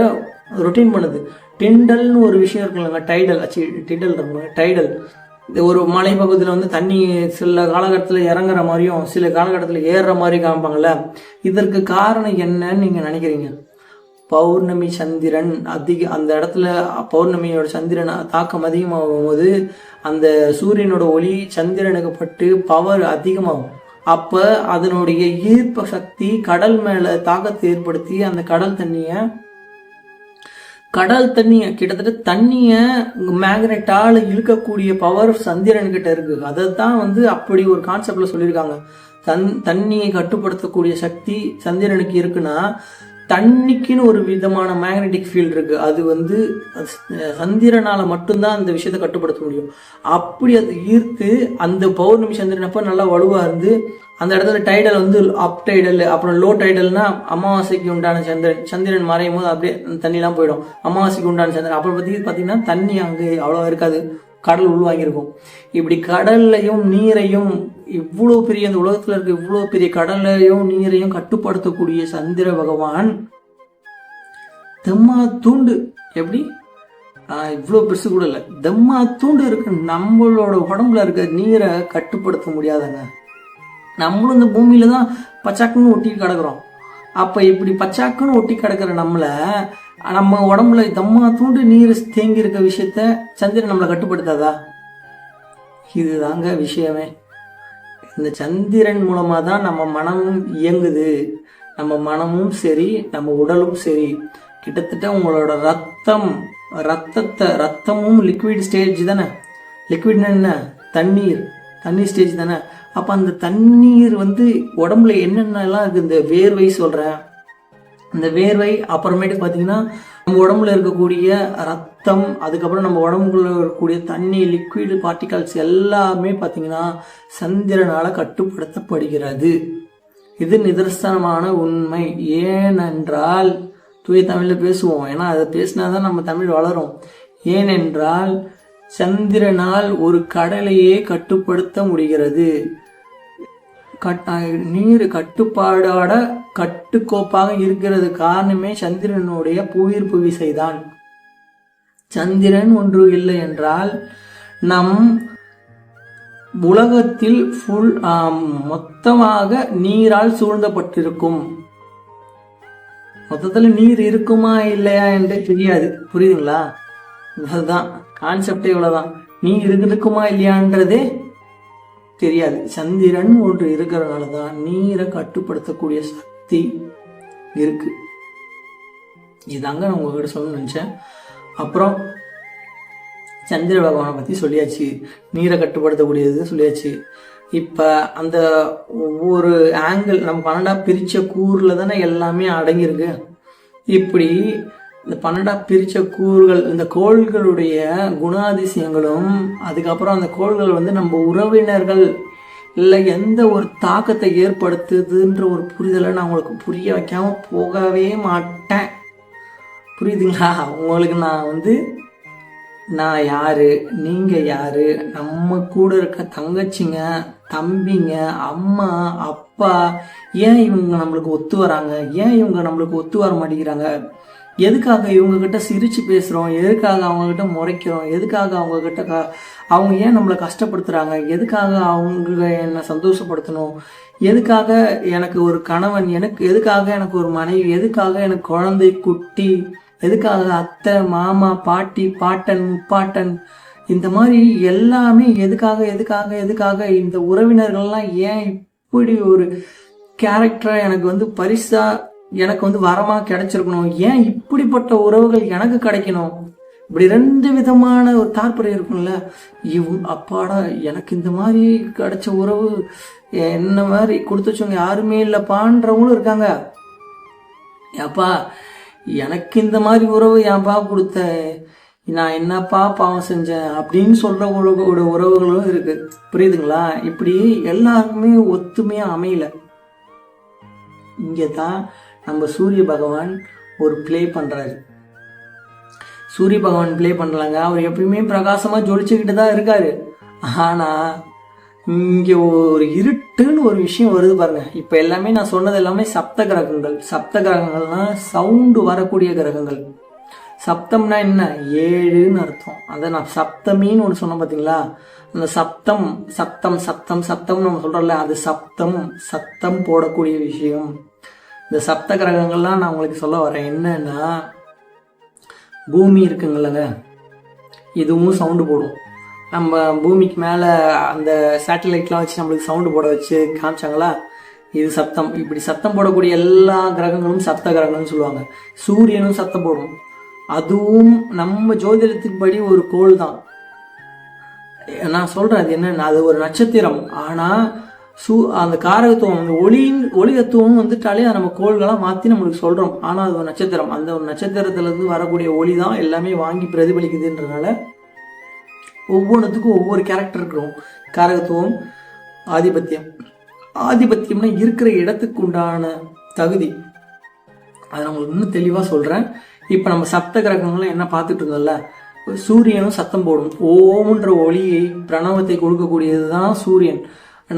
ரொட்டீன் பண்ணுது. டிண்டல்னு ஒரு விஷயம் இருக்குல்லங்க, டைடல் ஒரு மலை பகுதியில் வந்து தண்ணி சில காலகட்டத்தில் இறங்குற மாதிரியும் சில காலகட்டத்தில் ஏறுற மாதிரி காமிப்பாங்கள்ல. இதற்கு காரணம் என்னன்னு நீங்கள் நினைக்கிறீங்க? பௌர்ணமி சந்திரன் அந்த இடத்துல பௌர்ணமியோட சந்திரன் தாக்கம் அதிகமாகும் போது அந்த சூரியனோட ஒளி சந்திரனுக்கு பட்டு பவர் அதிகமாகும். அப்போ அதனுடைய ஈர்ப்பு சக்தி கடல் மேலே தாக்கத்தை ஏற்படுத்தி அந்த கடல் தண்ணியை கிட்டத்தட்ட தண்ணியை மேக்னெட்டால் இழுக்கக்கூடிய பவர் சந்திரன் கிட்ட இருக்கு. அதை தான் வந்து அப்படி ஒரு கான்செப்ட்ல சொல்லியிருக்காங்க. தண்ணியை கட்டுப்படுத்தக்கூடிய சக்தி சந்திரனுக்கு இருக்குன்னா தண்ணிக்குன்னு ஒரு விதமான மேக்னெட்டிக் ஃபீல்டு இருக்கு. அது வந்து சந்திரனால மட்டும்தான் அந்த விஷயத்தை கட்டுப்படுத்த முடியும். அப்படி அது ஈர்த்து அந்த பௌர்ணமி சந்திரன் அப்போ நல்லா வலுவா இருந்து அந்த இடத்துல டைடல் வந்து அப் டைடல், அப்புறம் லோ டைடல்னா அமாவாசைக்கு உண்டான சந்திரன் மறையும் போது அப்படியே தண்ணிலாம் போயிடும். அமாவாசைக்கு உண்டான சந்திரன் அப்புறம் பார்த்தீங்கன்னா தண்ணி அங்கே அவ்வளோ இருக்காது, கடல் உள்வாங்கியிருக்கும். இப்படி கடல்லையும் நீரையும் இவ்வளோ பெரிய இந்த உலகத்தில் இருக்க இவ்வளோ பெரிய கடல்லையும் நீரையும் கட்டுப்படுத்தக்கூடிய சந்திர பகவான் தெம்மா தூண்டு, எப்படி இவ்வளோ பெருசு கூட இல்லை, தெம்மா தூண்டு இருக்கு. நம்மளோட உடம்புல இருக்க நீரை கட்டுப்படுத்த முடியாதுங்க. நம்மளும் இந்த பூமியில தான் பச்சாக்குன்னு ஒட்டி கிடக்குறோம். அப்போ இப்படி பச்சாக்குன்னு ஒட்டி கிடக்கிற நம்ம உடம்புல தம்மா தூண்டு நீர் தேங்கி இருக்க விஷயத்த சந்திரன் நம்மளை கட்டுப்படுத்தாதா? இதுதாங்க விஷயமே. இந்த சந்திரன் மூலமா தான் நம்ம மனமும் இயங்குது. நம்ம மனமும் சரி நம்ம உடலும் சரி. கிட்டத்தட்ட உங்களோட ரத்தமும் லிக்விட் ஸ்டேஜ் தானே. லிக்விட்னா என்ன? தண்ணீர் ஸ்டேஜ் தானே. அப்போ அந்த தண்ணீர் வந்து உடம்புல என்னென்னலாம் இருக்குது, இந்த வேர்வை சொல்கிறேன், இந்த வேர்வை அப்புறமேட்டு பார்த்தீங்கன்னா நம்ம உடம்புல இருக்கக்கூடிய ரத்தம், அதுக்கப்புறம் நம்ம உடம்புக்குள்ள இருக்கக்கூடிய தண்ணி லிக்விட் பார்ட்டிகல்ஸ் எல்லாமே பார்த்தீங்கன்னா சந்திரனால் கட்டுப்படுத்தப்படுகிறது. இது நிதர்சனமான உண்மை. ஏனென்றால் தூய தமிழில் பேசுவோம், ஏன்னா அதை பேசினா தான் நம்ம தமிழ் வளரும். ஏனென்றால் சந்திரனால் ஒரு கடலையே கட்டுப்படுத்த முடிகிறது. நீர் கட்டுப்பாடோட கட்டுக்கோப்பாக இருக்கிறது காரணமே சந்திரனுடைய புவியீர்ப்பு விசைதான். சந்திரன் ஒன்று இல்லை என்றால் நம் உலகத்தில் மொத்தமாக நீரால் சூழ்ந்தப்பட்டிருக்கும். மொத்தத்தில் நீர் இருக்குமா இல்லையா என்று தெரியாது. புரியுதுங்களா? அதுதான் கான்செப்டே. இவ்வளவுதான். நீர் இருக்குமா இல்லையான்றதே தெரியாது. சந்திரன் ஒன்று இருக்கிறதுனால தான் நீரை கட்டுப்படுத்தக்கூடிய சக்தி இருக்கு. இதாங்க நான் உங்ககிட்ட சொல்லணும்னு நினைச்சேன். அப்புறம் சந்திர பகவானை பத்தி சொல்லியாச்சு, நீரை கட்டுப்படுத்தக்கூடியது சொல்லியாச்சு. இப்ப அந்த ஒவ்வொரு ஆங்கிள் நம்ம 12 பிரிச்ச கூறுல தானே எல்லாமே அடங்கியிருக்கு. இப்படி இந்த 12 பிரிச்ச கூறுகள், இந்த கோள்களுடைய குணாதிசயங்களும், அதுக்கப்புறம் அந்த கோள்கள் வந்து நம்ம உறவினர்கள் இல்லை எந்த ஒரு தாக்கத்தை ஏற்படுத்துதுன்ற ஒரு புரிதலை நான் உங்களுக்கு புரிய வைக்காம போகவே மாட்டேன். புரியுதுங்களா? உங்களுக்கு நான் யாரு, நீங்க யாரு, நம்ம கூட இருக்க தங்கச்சிங்க, தம்பிங்க, அம்மா, அப்பா, ஏன் இவங்க நம்மளுக்கு ஒத்து வராங்க, ஏன் இவங்க நம்மளுக்கு ஒத்து வர மாட்டேங்கிறாங்க, எதுக்காக இவங்க கிட்ட சிரிச்சு பேசுறோம், எதுக்காக அவங்க கிட்ட முறைக்கிறோம், எதுக்காக அவங்க கிட்ட அவங்க ஏன் நம்மளை கஷ்டப்படுத்துறாங்க, எதுக்காக அவங்க என்னை சந்தோஷப்படுத்தணும், எதுக்காக எனக்கு ஒரு கணவன், எதுக்காக எனக்கு ஒரு மனைவி, எதுக்காக எனக்கு குழந்தை குட்டி, எதுக்காக அத்தை மாமா பாட்டி பாட்டன் முப்பாட்டன், இந்த மாதிரி எல்லாமே எதுக்காக இந்த உறவினர்கள்லாம் ஏன் இப்படி ஒரு கேரக்டரா எனக்கு பரிசா எனக்கு வரமா கிடைச்சிருக்கணும், ஏன் இப்படிப்பட்ட உறவுகள் எனக்கு கிடைக்கணும், இப்படி 2 விதமான ஒரு தாற்பயம் இருக்கும்ல. அப்பாடா எனக்கு இந்த மாதிரி கிடைச்ச உறவு என்ன மாதிரி கொடுத்து வச்சவங்க யாருமே இல்லைப்பான்றவங்களும் இருக்காங்க. ஏப்பா எனக்கு இந்த மாதிரி உறவு ஏன்பா கொடுத்த, நான் என்னப்பா பாவம் செஞ்சேன் அப்படின்னு சொல்ற உறவுகளும் இருக்கு. புரியுதுங்களா? இப்படி எல்லாருக்குமே ஒத்துமையா அமையல. இங்கதான் நம்ம சூரிய பகவான் ஒரு பிளே பண்றாரு. சூரிய பகவான் பிளே பண்ணலாங்க. அவர் எப்பயுமே பிரகாசமா ஜொலிச்சுக்கிட்டு தான் இருக்காரு. ஆனா இங்க ஒரு இருட்டுன்னு ஒரு விஷயம் வருது பாருங்க. இப்ப எல்லாமே நான் சொன்னது எல்லாமே சப்த கிரகங்கள்னா சவுண்டு வரக்கூடிய கிரகங்கள். சப்தம்னா என்ன? 7ன்னு அர்த்தம். அதை நான் சப்தமின்னு ஒன்று சொன்னேன் பார்த்தீங்களா? அந்த சப்தம் சப்தம் சப்தம் சப்தம்னு நம்ம சொல்கிறோம்ல, அது சப்தம், சத்தம் போடக்கூடிய விஷயம். இந்த சப்த கிரகங்கள்லாம் நான் உங்களுக்கு சொல்ல வரேன். என்னன்னா, பூமி இருக்குங்களங்க, இதுவும் சவுண்டு போடும். நம்ம பூமிக்கு மேலே அந்த சேட்டலைட்லாம் வச்சு நம்மளுக்கு சவுண்டு போட வச்சு காமிச்சாங்களா, இது சத்தம். இப்படி சத்தம் போடக்கூடிய எல்லா கிரகங்களும் சப்த கிரகங்கள்னு சொல்லுவாங்க. சூரியனும் சத்தம் போடும். அதுவும் நம்ம ஜோதிடத்தின்படி ஒரு கோள் தான். நான் சொல்கிறேன் அது என்னன்னா, அது ஒரு நட்சத்திரம். ஆனால் அந்த காரகத்துவம், அந்த ஒளிகத்துவம் வந்துட்டாலே அதை நம்ம கோள்களாக மாற்றி நம்மளுக்கு சொல்கிறோம். ஆனால் அது ஒரு நட்சத்திரம். அந்த ஒரு நட்சத்திரத்துலேருந்து வரக்கூடிய ஒளி தான் எல்லாமே வாங்கி பிரதிபலிக்குதுன்றனால ஒவ்வொன்றுத்துக்கும் ஒவ்வொரு கேரக்டர் இருக்கிறோம். காரகத்துவம், ஆதிபத்தியம். ஆதிபத்தியம்னா இருக்கிற இடத்துக்கு உண்டான தகுதி. அதை நான் உங்களுக்கு இன்னும் தெளிவாக சொல்கிறேன். இப்போ நம்ம சப்த கிரகங்கள்லாம் என்ன பார்த்துட்டு இருந்தோம்ல, சூரியனும் சத்தம் போடும். ஓம்ன்ற ஒளியை, பிரணவத்தை கொடுக்கக்கூடியது தான் சூரியன்.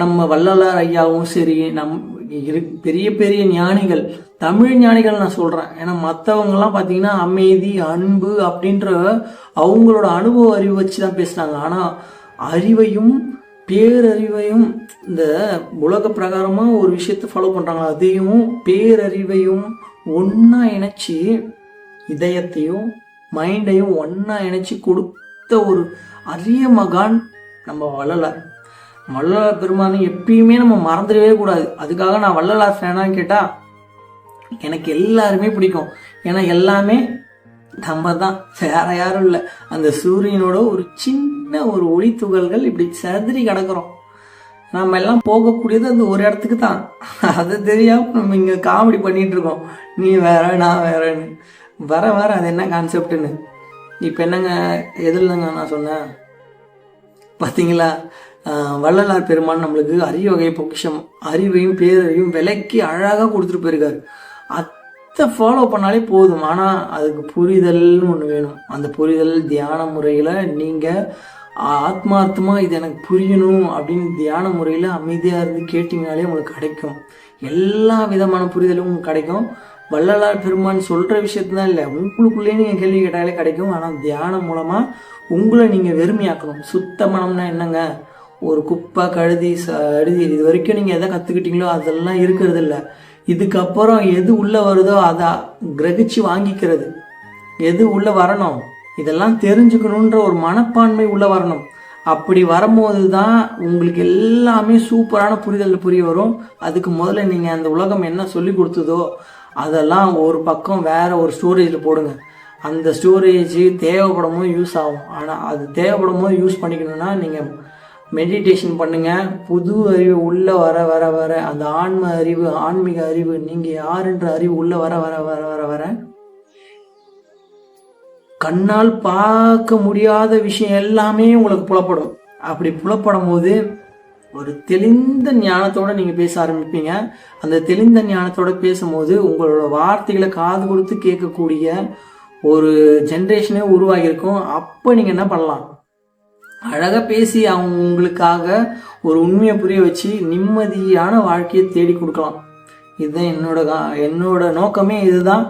நம்ம வள்ளலார் ஐயாவும் சரி, பெரிய பெரிய ஞானிகள், தமிழ் ஞானிகள் நான் சொல்கிறேன். ஏன்னா மற்றவங்கலாம் பார்த்தீங்கன்னா அமைதி, அன்பு அப்படின்ற அவங்களோட அனுபவ அறிவு வச்சு தான் பேசுகிறாங்க. ஆனால் அறிவையும் பேரறிவையும், இந்த உலக பிரகாரமாக ஒரு விஷயத்தை ஃபாலோ பண்ணுறாங்க, அதையும் பேரறிவையும் ஒன்றா இணைச்சி, இதயத்தையும் மைண்டையும் ஒன்றா இணைச்சி கொடுத்த ஒரு அரிய மகான் நம்ம வள்ளலார். வள்ளலார் பெருமானை எப்பயுமே நம்ம மறந்துடவே கூடாது. அதுக்காக நான் வள்ளலார் ஃபேனான்னு கேட்டால் எனக்கு எல்லாருமே பிடிக்கும். ஏன்னா எல்லாமே நம்ம தான், வேற யாரும் இல்லை. அந்த சூரியனோட ஒரு சின்ன ஒரு ஒளி துகள்கள் இப்படி சதுரி கிடக்கிறோம். நம்ம எல்லாம் போகக்கூடியது அந்த ஒரு இடத்துக்கு தான். அது தெரியாமல் நம்ம இங்கே காமெடி பண்ணிட்டு இருக்கோம், நீ வேற நான் வேறன்னு. வர வர அது என்ன கான்செப்டுன்னு. இப்போ என்னங்க, எதுலங்க நான் சொன்னேன் பார்த்தீங்களா? வள்ளலார் பெருமான் நம்மளுக்கு அரிய வகை பொக்கிஷம், அறிவையும் பேரறிவையும் விலைக்கு அழகாக கொடுத்துட்டு போயிருக்காரு. அதை ஃபாலோ பண்ணாலே போதும். ஆனால் அதுக்கு புரிதல்னு ஒன்று வேணும். அந்த புரிதல் தியான முறையில் நீங்கள் ஆத்மார்த்தமாக இது எனக்கு புரியணும் அப்படின்னு தியான முறையில் அமைதியாக இருந்து கேட்டிங்கனாலே உங்களுக்கு கிடைக்கும். எல்லா விதமான புரிதலும் உங்களுக்கு கிடைக்கும். வள்ளலார் பெருமான் சொல்கிற விஷயத்தான் இல்லை, உங்களுக்குள்ளேயே நீங்கள் கேள்வி கேட்டாலே கிடைக்கும். ஆனால் தியானம் மூலமாக உங்களை நீங்கள் வெறுமையாக்கணும். சுத்த மனம்னா என்னங்க? ஒரு குப்பை, கழுதி, அழுதி, இது வரைக்கும் நீங்கள் எதை கற்றுக்கிட்டீங்களோ அதெல்லாம் இருக்கிறது இல்லை. இதுக்கப்புறம் எது உள்ளே வருதோ அதை கிரகிச்சு வாங்கிக்கிறது. எது உள்ளே வரணும், இதெல்லாம் தெரிஞ்சுக்கணுன்ற ஒரு மனப்பான்மை உள்ளே வரணும். அப்படி வரும்போது தான் உங்களுக்கு எல்லாமே சூப்பரான புரிதல் புரிய வரும். அதுக்கு முதல்ல நீங்கள் அந்த உலகம் என்ன சொல்லி கொடுத்ததோ அதெல்லாம் ஒரு பக்கம் வேற ஒரு ஸ்டோரேஜில் போடுங்க. அந்த ஸ்டோரேஜ் தேவைப்படும் போது யூஸ் ஆகும். ஆனால் அது தேவைப்படும் போது யூஸ் பண்ணிக்கணும்னா நீங்கள் மெடிடேஷன் பண்ணுங்கள். புது அறிவு உள்ளே வர வர வர அந்த ஆன்ம அறிவு, ஆன்மீக அறிவு, நீங்கள் யாருன்ற அறிவு உள்ளே வர வர வர வர வர கண்ணால் பார்க்க முடியாத விஷயம் எல்லாமே உங்களுக்கு புலப்படும். அப்படி புலப்படும் போது ஒரு தெளிந்த ஞானத்தோட நீங்கள் பேச ஆரம்பிப்பீங்க. அந்த தெளிந்த ஞானத்தோட பேசும்போது உங்களோட வார்த்தைகளை காது கொடுத்து கேட்கக்கூடிய ஒரு ஜென்ரேஷனே உருவாகியிருக்கும். அப்போ நீங்கள் என்ன பண்ணலாம், அழகாக பேசி அவங்களுக்காக ஒரு உண்மையை புரிய வச்சு நிம்மதியான வாழ்க்கையை தேடி கொடுக்கலாம். இதுதான் என்னோட நோக்கமே. இதுதான்,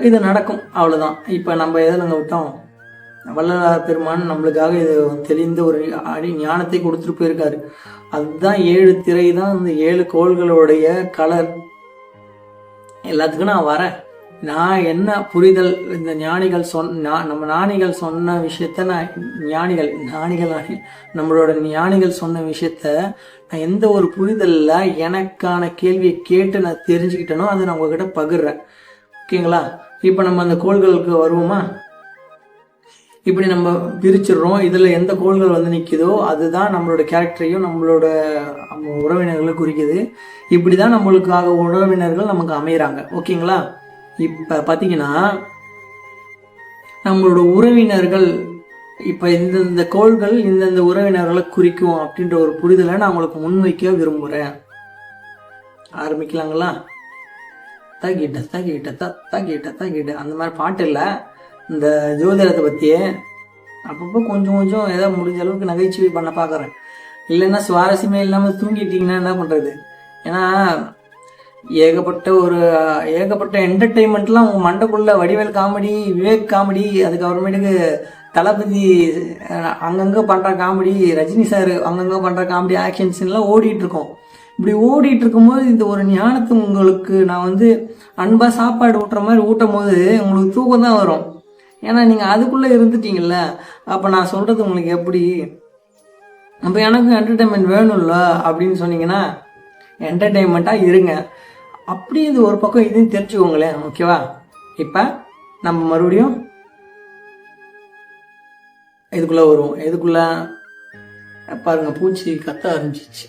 இது நடக்கும், அவ்வளோதான். இப்போ நம்ம எதை நாங்கள் விட்டோம், வள்ளலார் பெருமான் நம்மளுக்காக இது தெளிந்த ஒரு ஞானத்தை கொடுத்துட்டு போயிருக்காரு. அதுதான் 7 திரை தான், இந்த 7 கோள்களுடைய கலர். எல்லாத்துக்கும் நான் வரேன். நான் என்ன புரிதல், இந்த ஞானிகள் நம்ம ஞானிகள் சொன்ன விஷயத்த நான் நம்மளோட ஞானிகள் சொன்ன விஷயத்த நான் எந்த ஒரு புரிதல்ல எனக்கான கேள்வியை கேட்டு நான் தெரிஞ்சுக்கிட்டேனோ அதை நான் உங்ககிட்ட பகிர்றேன். ஓகேங்களா? இப்போ நம்ம அந்த கோள்களுக்கு வருவோமா? இப்படி நம்ம பிரிச்சிடுறோம். இதில் எந்த கோள்கள் வந்து நிற்குதோ அதுதான் நம்மளோட கேரக்டரையும் நம்மளோட உறவினர்களை குறிக்குது. இப்படி தான் நம்மளுக்காக உறவினர்கள் நமக்கு அமைகிறாங்க. ஓகேங்களா? இப்போ பார்த்தீங்கன்னா நம்மளோட உறவினர்கள், இப்போ இந்தந்த கோள்கள் இந்தந்த உறவினர்களை குறிக்கும் அப்படின்ற ஒரு புரிதலை நான் உங்களுக்கு முன்வைக்க விரும்புகிறேன். ஆரம்பிக்கலாங்களா? தகிட்ட தகிட்ட தகிட்ட தகிட்ட அந்த மாதிரி பாட்டு இல்லை, இந்த ஜோதிடத்தை பற்றியே அப்பப்போ கொஞ்சம் கொஞ்சம் ஏதோ முடிஞ்ச அளவுக்கு நகைச்சுவை பண்ண பார்க்குறேன். இல்லைன்னா சுவாரஸ்யமே இல்லாமல் தூங்கிட்டீங்கன்னா என்ன பண்ணுறது? ஏன்னா ஏகப்பட்ட என்டர்டெயின்மெண்ட்லாம் உங்கள் மண்டைக்குள்ள வடிவேல் காமெடி, விவேக் காமெடி, அதுக்கப்புறமேட்டுக்கு தளபதி அங்கங்கே பண்ணுற காமெடி, ரஜினி சார் அங்கங்கே பண்ணுற காமெடி, ஆக்ஷன்ஸ்லாம் ஓடிட்டுருக்கோம். இப்படி ஓடிட்டு இருக்கும்போது இந்த ஒரு ஞானத்தை உங்களுக்கு நான் வந்து அன்பாக சாப்பாடு ஊட்டுற மாதிரி ஊட்டும் போது உங்களுக்கு தூக்கம் தான் வரும். ஏன்னா நீங்கள் அதுக்குள்ளே இருந்துட்டீங்கல்ல. அப்போ நான் சொல்கிறது உங்களுக்கு எப்படி, அப்போ எனக்கு என்டர்டெயின்மெண்ட் வேணும்ல அப்படின்னு சொன்னீங்கன்னா என்டர்டெயின்மெண்ட்டாக இருங்க. அப்படி இது ஒரு பக்கம் இதுன்னு தெரிஞ்சுக்கோங்களேன். ஓகேவா? இப்போ நம்ம மறுபடியும் இதுக்குள்ளே வருவோம். இதுக்குள்ளே பாருங்க, பூச்சி கத்த ஆரம்பிச்சிச்சு.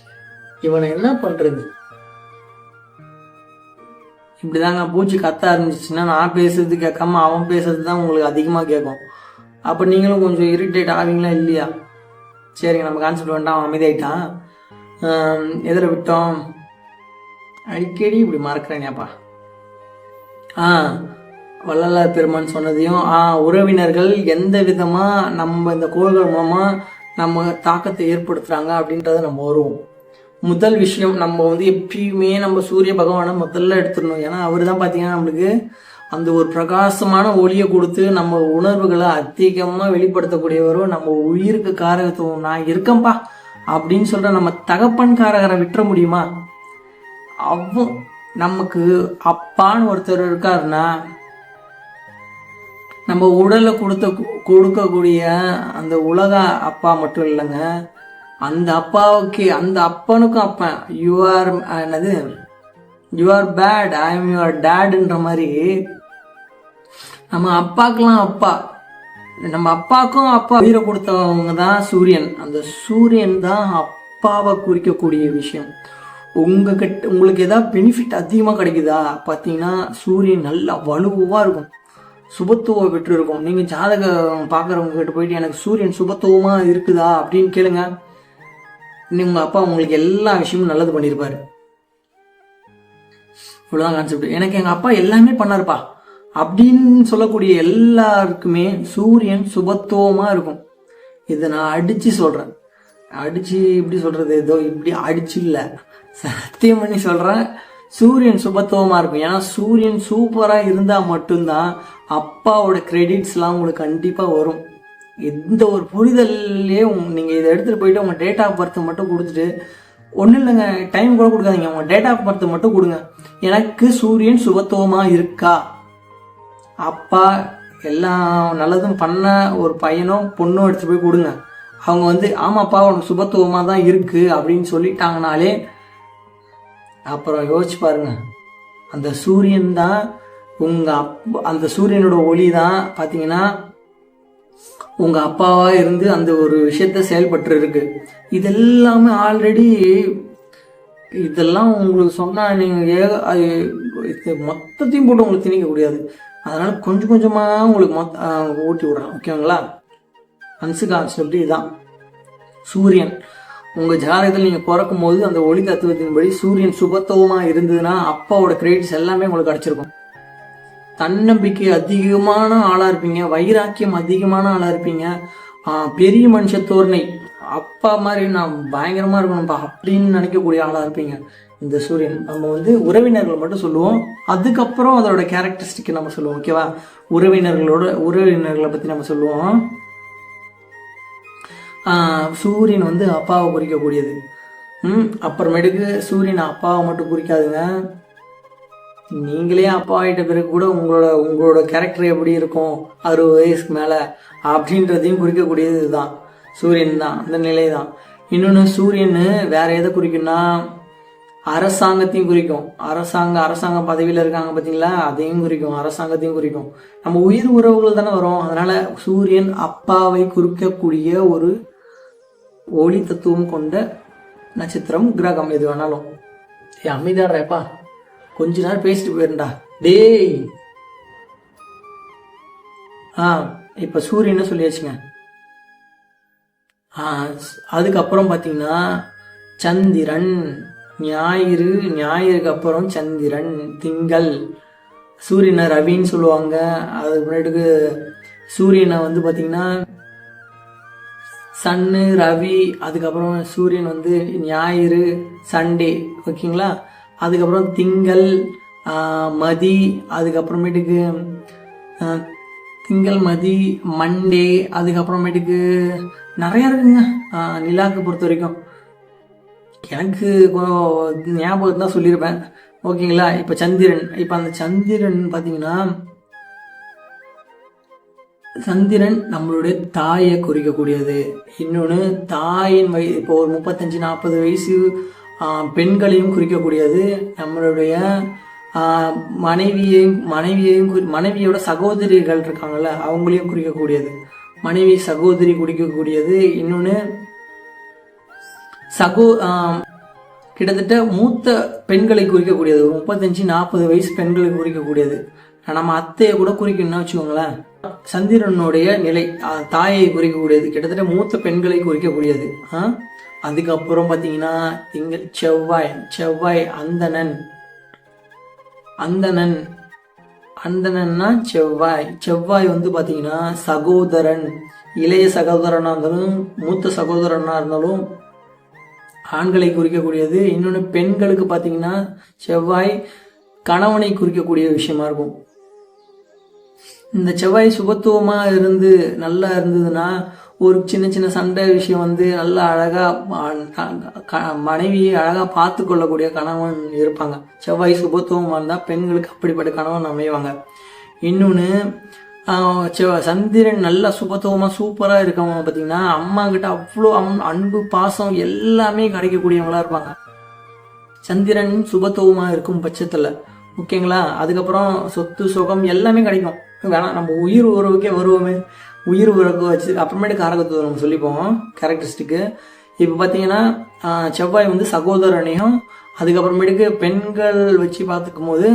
இவனை என்ன பண்ணுறது? இப்படிதாங்க, பூச்சி கத்த ஆரம்பிச்சிச்சுன்னா நான் பேசுறது கேட்காம அவன் பேசுறது தான் உங்களுக்கு அதிகமாக கேட்கும். அப்போ நீங்களும் கொஞ்சம் இரிட்டேட் ஆவீங்களா இல்லையா? சரிங்க, நம்ம கான்செப்ட் வேண்டாம். அவன் அமைதியாயிட்டான். எதில் விட்டோம்? அடிக்கடி இப்படி மறக்கிறேனேப்பா. வள்ளலார் பெருமான் சொன்னதையும், உறவினர்கள் எந்த விதமாக நம்ம இந்த கோள்கள் மூலமாக நம்ம தாக்கத்தை ஏற்படுத்துகிறாங்க அப்படின்றத நம்ம வருவோம். முதல் விஷயம், நம்ம வந்து எப்பயுமே நம்ம சூரிய பகவானை முதல்ல எடுத்துடணும். ஏன்னா அவர் தான் பார்த்தீங்கன்னா நம்மளுக்கு அந்த ஒரு பிரகாசமான ஒளியை கொடுத்து நம்ம உணர்வுகளை அதிகமாக வெளிப்படுத்தக்கூடியவரும், நம்ம உயிருக்கு காரகத்துவம். நான் இருக்கேன்ப்பா அப்படின்னு சொல்கிற நம்ம தகப்பன் காரகரை விட்டுற முடியுமா? நமக்கு அப்பான்னு ஒருத்தர் இருக்காருன்னா, நம்ம உடலை கொடுக்கக்கூடிய அந்த உலக அப்பா மட்டும் இல்லைங்க, அந்த அப்பாவுக்கு, அந்த அப்பனுக்கும் அப்பன். You are bad, I am your டேடுன்ற மாதிரி நம்ம அப்பாக்கெல்லாம் அப்பா, நம்ம அப்பாவுக்கும் அப்பா உயிரை கொடுத்தவங்க தான் சூரியன். அந்த சூரியன் தான் அப்பாவை குறிக்கக்கூடிய விஷயம். உங்களுக்கு ஏதாவது பெனிஃபிட் அதிகமாக கிடைக்குதா பார்த்தீங்கன்னா, சூரியன் நல்லா வலுவாக இருக்கும், சுபத்துவ பெற்று இருக்கும். நீங்கள் ஜாதகம் பார்க்குறவங்க கிட்ட போயிட்டு எனக்கு சூரியன் சுபத்துவமாக இருக்குதா அப்படின்னு கேளுங்க. உங்கள் அப்பா உங்களுக்கு எல்லா விஷயமும் நல்லது பண்ணியிருப்பாரு. இவ்வளோதான் கான்செப்ட். எனக்கு எங்கள் அப்பா எல்லாமே பண்ணாருப்பா அப்படின்னு சொல்லக்கூடிய எல்லாருக்குமே சூரியன் சுபத்துவமாக இருக்கும். இதை நான் அடித்து சொல்கிறேன். அடித்து இப்படி சொல்கிறது, ஏதோ இப்படி அடிச்சு இல்லை, சத்தியம் பண்ணி சொல்கிறேன். சூரியன் சுபத்துவமாக இருக்கும். ஏன்னா சூரியன் சூப்பராக இருந்தால் மட்டும்தான் அப்பாவோட கிரெடிட்ஸ்லாம் உங்களுக்கு கண்டிப்பாக வரும். எந்த ஒரு புரிதல்லையே நீங்கள் இதை எடுத்துகிட்டு போயிட்டு உங்கள் டேட் ஆஃப் பர்த் மட்டும் கொடுத்துட்டு, ஒன்றும் இல்லைங்க, டைம் கூட கொடுக்காதீங்க, உங்கள் டேட் ஆஃப் பர்த் மட்டும் கொடுங்க. எனக்கு சூரியன் சுபத்துவமாக இருக்கா, அப்பா எல்லாம் நல்லதும் பண்ண ஒரு பையனும் பொண்ணும் எடுத்துகிட்டு போய் கொடுங்க. அவங்க வந்து ஆமாப்பா உனக்கு சுபத்துவமாக தான் இருக்குது அப்படின்னு சொல்லிட்டாங்கனாலே அப்புறம் யோசிச்சு பாருங்க, அந்த சூரியன் தான் அந்த சூரியனோட ஒளி தான் பார்த்தீங்கன்னா உங்கள் அப்பாவாக இருந்து அந்த ஒரு விஷயத்த செயல்பட்டு இருக்கு. இதெல்லாமே ஆல்ரெடி, இதெல்லாம் உங்களுக்கு சொன்னால் நீங்கள் மொத்தத்தையும் போட்டு உங்களுக்கு திணிக்க முடியாது. அதனால் கொஞ்சம் கொஞ்சமாக உங்களுக்கு ஊட்டி விட்றேன். ஓகேங்களா? சொல்லிட்டு இதுதான் சூரியன். உங்கள் ஜாதகத்தில் நீங்கள் பிறக்கும் போது அந்த ஒளி தத்துவத்தின்படி சூரியன் சுபத்துவமாக இருந்ததுன்னா அப்பாவோட கிரெடிட்ஸ் எல்லாமே உங்களுக்கு கிடச்சிருக்கும். தன்னம்பிக்கை அதிகமான ஆளாக இருப்பீங்க, வைராக்கியம் அதிகமான ஆளாக இருப்பீங்க, பெரிய மனுஷ தோரணை, அப்பா மாதிரி நான் பயங்கரமாக இருக்கணும்ப்பா அப்படின்னு நினைக்கக்கூடிய ஆளாக இருப்பீங்க. இந்த சூரியன் நம்ம வந்து உறவினர்கள் மட்டும் சொல்லுவோம், அதுக்கப்புறம் அதோட கேரக்டரிஸ்டிக் நம்ம சொல்லுவோம். ஓகேவா? உறவினர்களை பற்றி நம்ம சொல்லுவோம். சூரியன் வந்து அப்பாவை குறிக்கக்கூடியது. அப்புறமேட்டுக்கு சூரியன் அப்பாவை மட்டும் குறிக்காதுங்க, நீங்களே அப்பா ஆகிட்ட பிறகு கூட உங்களோட கேரக்டர் எப்படி இருக்கும் 60 வயசுக்கு மேலே அப்படின்றதையும் குறிக்கக்கூடியது இதுதான், சூரியன் தான், அந்த நிலை தான். இன்னொன்று சூரியன் வேற எதை குறிக்கும்னா அரசாங்கத்தையும் குறிக்கும். அரசாங்க பதவியில் இருக்காங்க பார்த்தீங்களா, அதையும் குறிக்கும், அரசாங்கத்தையும் குறிக்கும். நம்ம உயிர் உறவுகள் தானே வரும். அதனால சூரியன் அப்பாவை குறிக்கக்கூடிய ஒரு ஒளி தத்துவம் கொண்ட நட்சத்திரம், கிரகம் எது வேணாலும். அமைதியாடுறப்பா, கொஞ்ச நேரம் பேசிட்டு போயிருந்தா டேய். இப்போ சூரியனை சொல்லியாச்சுங்க. அதுக்கப்புறம் பார்த்தீங்கன்னா சந்திரன், ஞாயிறுக்கு அப்புறம் சந்திரன், திங்கள், சூரியனை ரவின்னு சொல்லுவாங்க. அதுக்கு முன்னாடிக்கு சூரியனை வந்து பார்த்தீங்கன்னா சன்னு, ரவி, அதுக்கப்புறம் சூரியன் வந்து ஞாயிறு, சண்டே. ஓகேங்களா? அதுக்கப்புறம் திங்கள், மதி, அதுக்கப்புறமேட்டுக்கு திங்கள், மதி, மண்டே, அதுக்கப்புறமேட்டுக்கு நிறையா இருக்குங்க நிலாவுக்கு பொறுத்த வரைக்கும். எனக்கு ஞாபகம் தான் சொல்லியிருப்பேன். ஓகேங்களா. இப்போ சந்திரன், இப்போ அந்த சந்திரன் பார்த்தீங்கன்னா சந்திரன் நம்மளுடைய தாயை குறிக்கக்கூடியது. இன்னொன்று தாயின் இப்போ ஒரு 35-40 வயசு பெண்களையும் குறிக்கக்கூடியது. நம்மளுடைய மனைவியோட சகோதரிகள் இருக்காங்கல்ல, அவங்களையும் குறிக்கக்கூடியது. மனைவி சகோதரி குறிக்கக்கூடியது. இன்னொன்று கிட்டத்தட்ட மூத்த பெண்களை குறிக்கக்கூடியது. 35-40 வயசு பெண்களை குறிக்கக்கூடியது. நம்ம அத்தையை கூட குறிக்கணும்னா வச்சுக்கோங்களேன். சந்திரனுடைய நிலை தாயை குறிக்கக்கூடியது, கிட்டத்தட்ட மூத்த பெண்களை குறிக்கக்கூடியது. அதுக்கப்புறம் பார்த்தீங்கன்னா திங்கள், செவ்வாய் அந்தணன்னா செவ்வாய் வந்து பார்த்தீங்கன்னா சகோதரன், இளைய சகோதரனா இருந்தாலும் மூத்த சகோதரனா இருந்தாலும் ஆண்களை குறிக்கக்கூடியது. இன்னொன்று பெண்களுக்கு பார்த்தீங்கன்னா செவ்வாய் கணவனை குறிக்கக்கூடிய விஷயமா இருக்கும். இந்த செவ்வாய் சுபத்துவமாக நல்லா இருந்ததுன்னா ஒரு சின்ன சின்ன சண்டை விஷயம் வந்து நல்லா அழகாக மனைவியை அழகாக பார்த்து கொள்ளக்கூடிய கணவன் இருப்பாங்க. செவ்வாய் சுபத்துவமாக இருந்தால் பெண்களுக்கு அப்படிப்பட்ட கணவன் அமைவாங்க. இன்னொன்று சந்திரன் நல்லா சுபத்துவமாக சூப்பராக இருக்கவங்க பார்த்தீங்கன்னா அம்மா கிட்ட அவ்வளோ அன்பு பாசம் எல்லாமே கிடைக்கக்கூடியவங்களா இருப்பாங்க, சந்திரன் சுபத்துவமாக இருக்கும் பட்சத்தில். ஓகேங்களா. அதுக்கப்புறம் சொத்து சுகம் எல்லாமே கிடைக்கும். வேணாம், நம்ம உயிர் உறவுக்கே வருவோமே. உயிர் உறவு வச்சு அப்புறமேட்டு காரகத்துவம் நம்ம சொல்லிப்போம் கேரக்டரிஸ்டிக்கு. இப்போ பார்த்தீங்கன்னா செவ்வாய் வந்து சகோதரனையும், அதுக்கப்புறமேட்டுக்கு பெண்கள் வச்சு பார்த்துக்கும் போது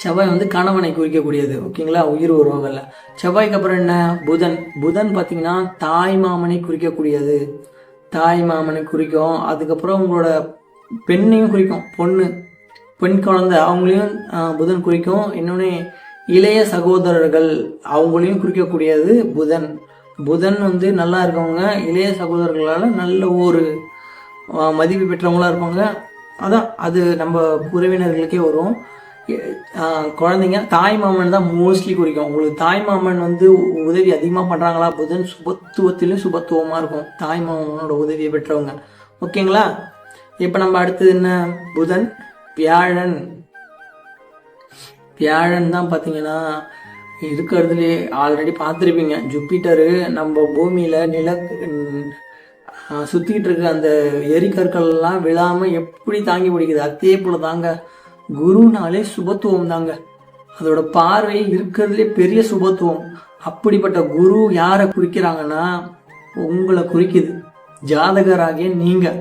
செவ்வாய் வந்து கணவனை குறிக்கக்கூடியது. ஓகேங்களா. உயிர் உறவுகளில் செவ்வாய்க்கு அப்புறம் என்ன, புதன் பார்த்தீங்கன்னா தாய் மாமனை குறிக்கக்கூடியது. தாய் மாமனை குறிக்கும். அதுக்கப்புறம் உங்களோட பெண்ணையும் குறிக்கும். பெண் குழந்தை அவங்களையும் புதன் குறிக்கும். இன்னொன்று இளைய சகோதரர்கள் அவங்களையும் குறிக்கக்கூடியது புதன் வந்து நல்லா இருக்கவங்க இளைய சகோதரர்களால் நல்ல ஒரு மதிப்பு பெற்றவங்களா இருப்பாங்க. அதான் அது நம்ம உறவினர்களுக்கே வரும். குழந்தைங்க தாய் மாமன் தான் மோஸ்ட்லி குறிக்கும். உங்களுக்கு தாய் மாமன் வந்து உதவி அதிகமாக பண்ணுறாங்களா, புதன் சுபத்துவத்திலும் சுபத்துவமாக இருக்கும் தாய் மாமனோட உதவியை பெற்றவங்க. ஓகேங்களா. இப்போ நம்ம அடுத்தது என்ன, புதன், வியாழன் தான் பார்த்தீங்கன்னா இருக்கிறதுலே ஆல்ரெடி பார்த்துருப்பீங்க. ஜூபிட்டரு நம்ம பூமியில் சுற்றிக்கிட்டு இருக்க அந்த எரிக்கற்கள்லாம் விழாமல் எப்படி தாங்கி பிடிக்குது, அதே போல் தாங்க குருனாலே சுபத்துவம் தாங்க. அதோட பார்வை இருக்கிறதுலே பெரிய சுபத்துவம். அப்படிப்பட்ட குரு யாரை குறிக்கிறாங்கன்னா உங்களை குறிக்குது. ஜாதகராகிய நீங்கள்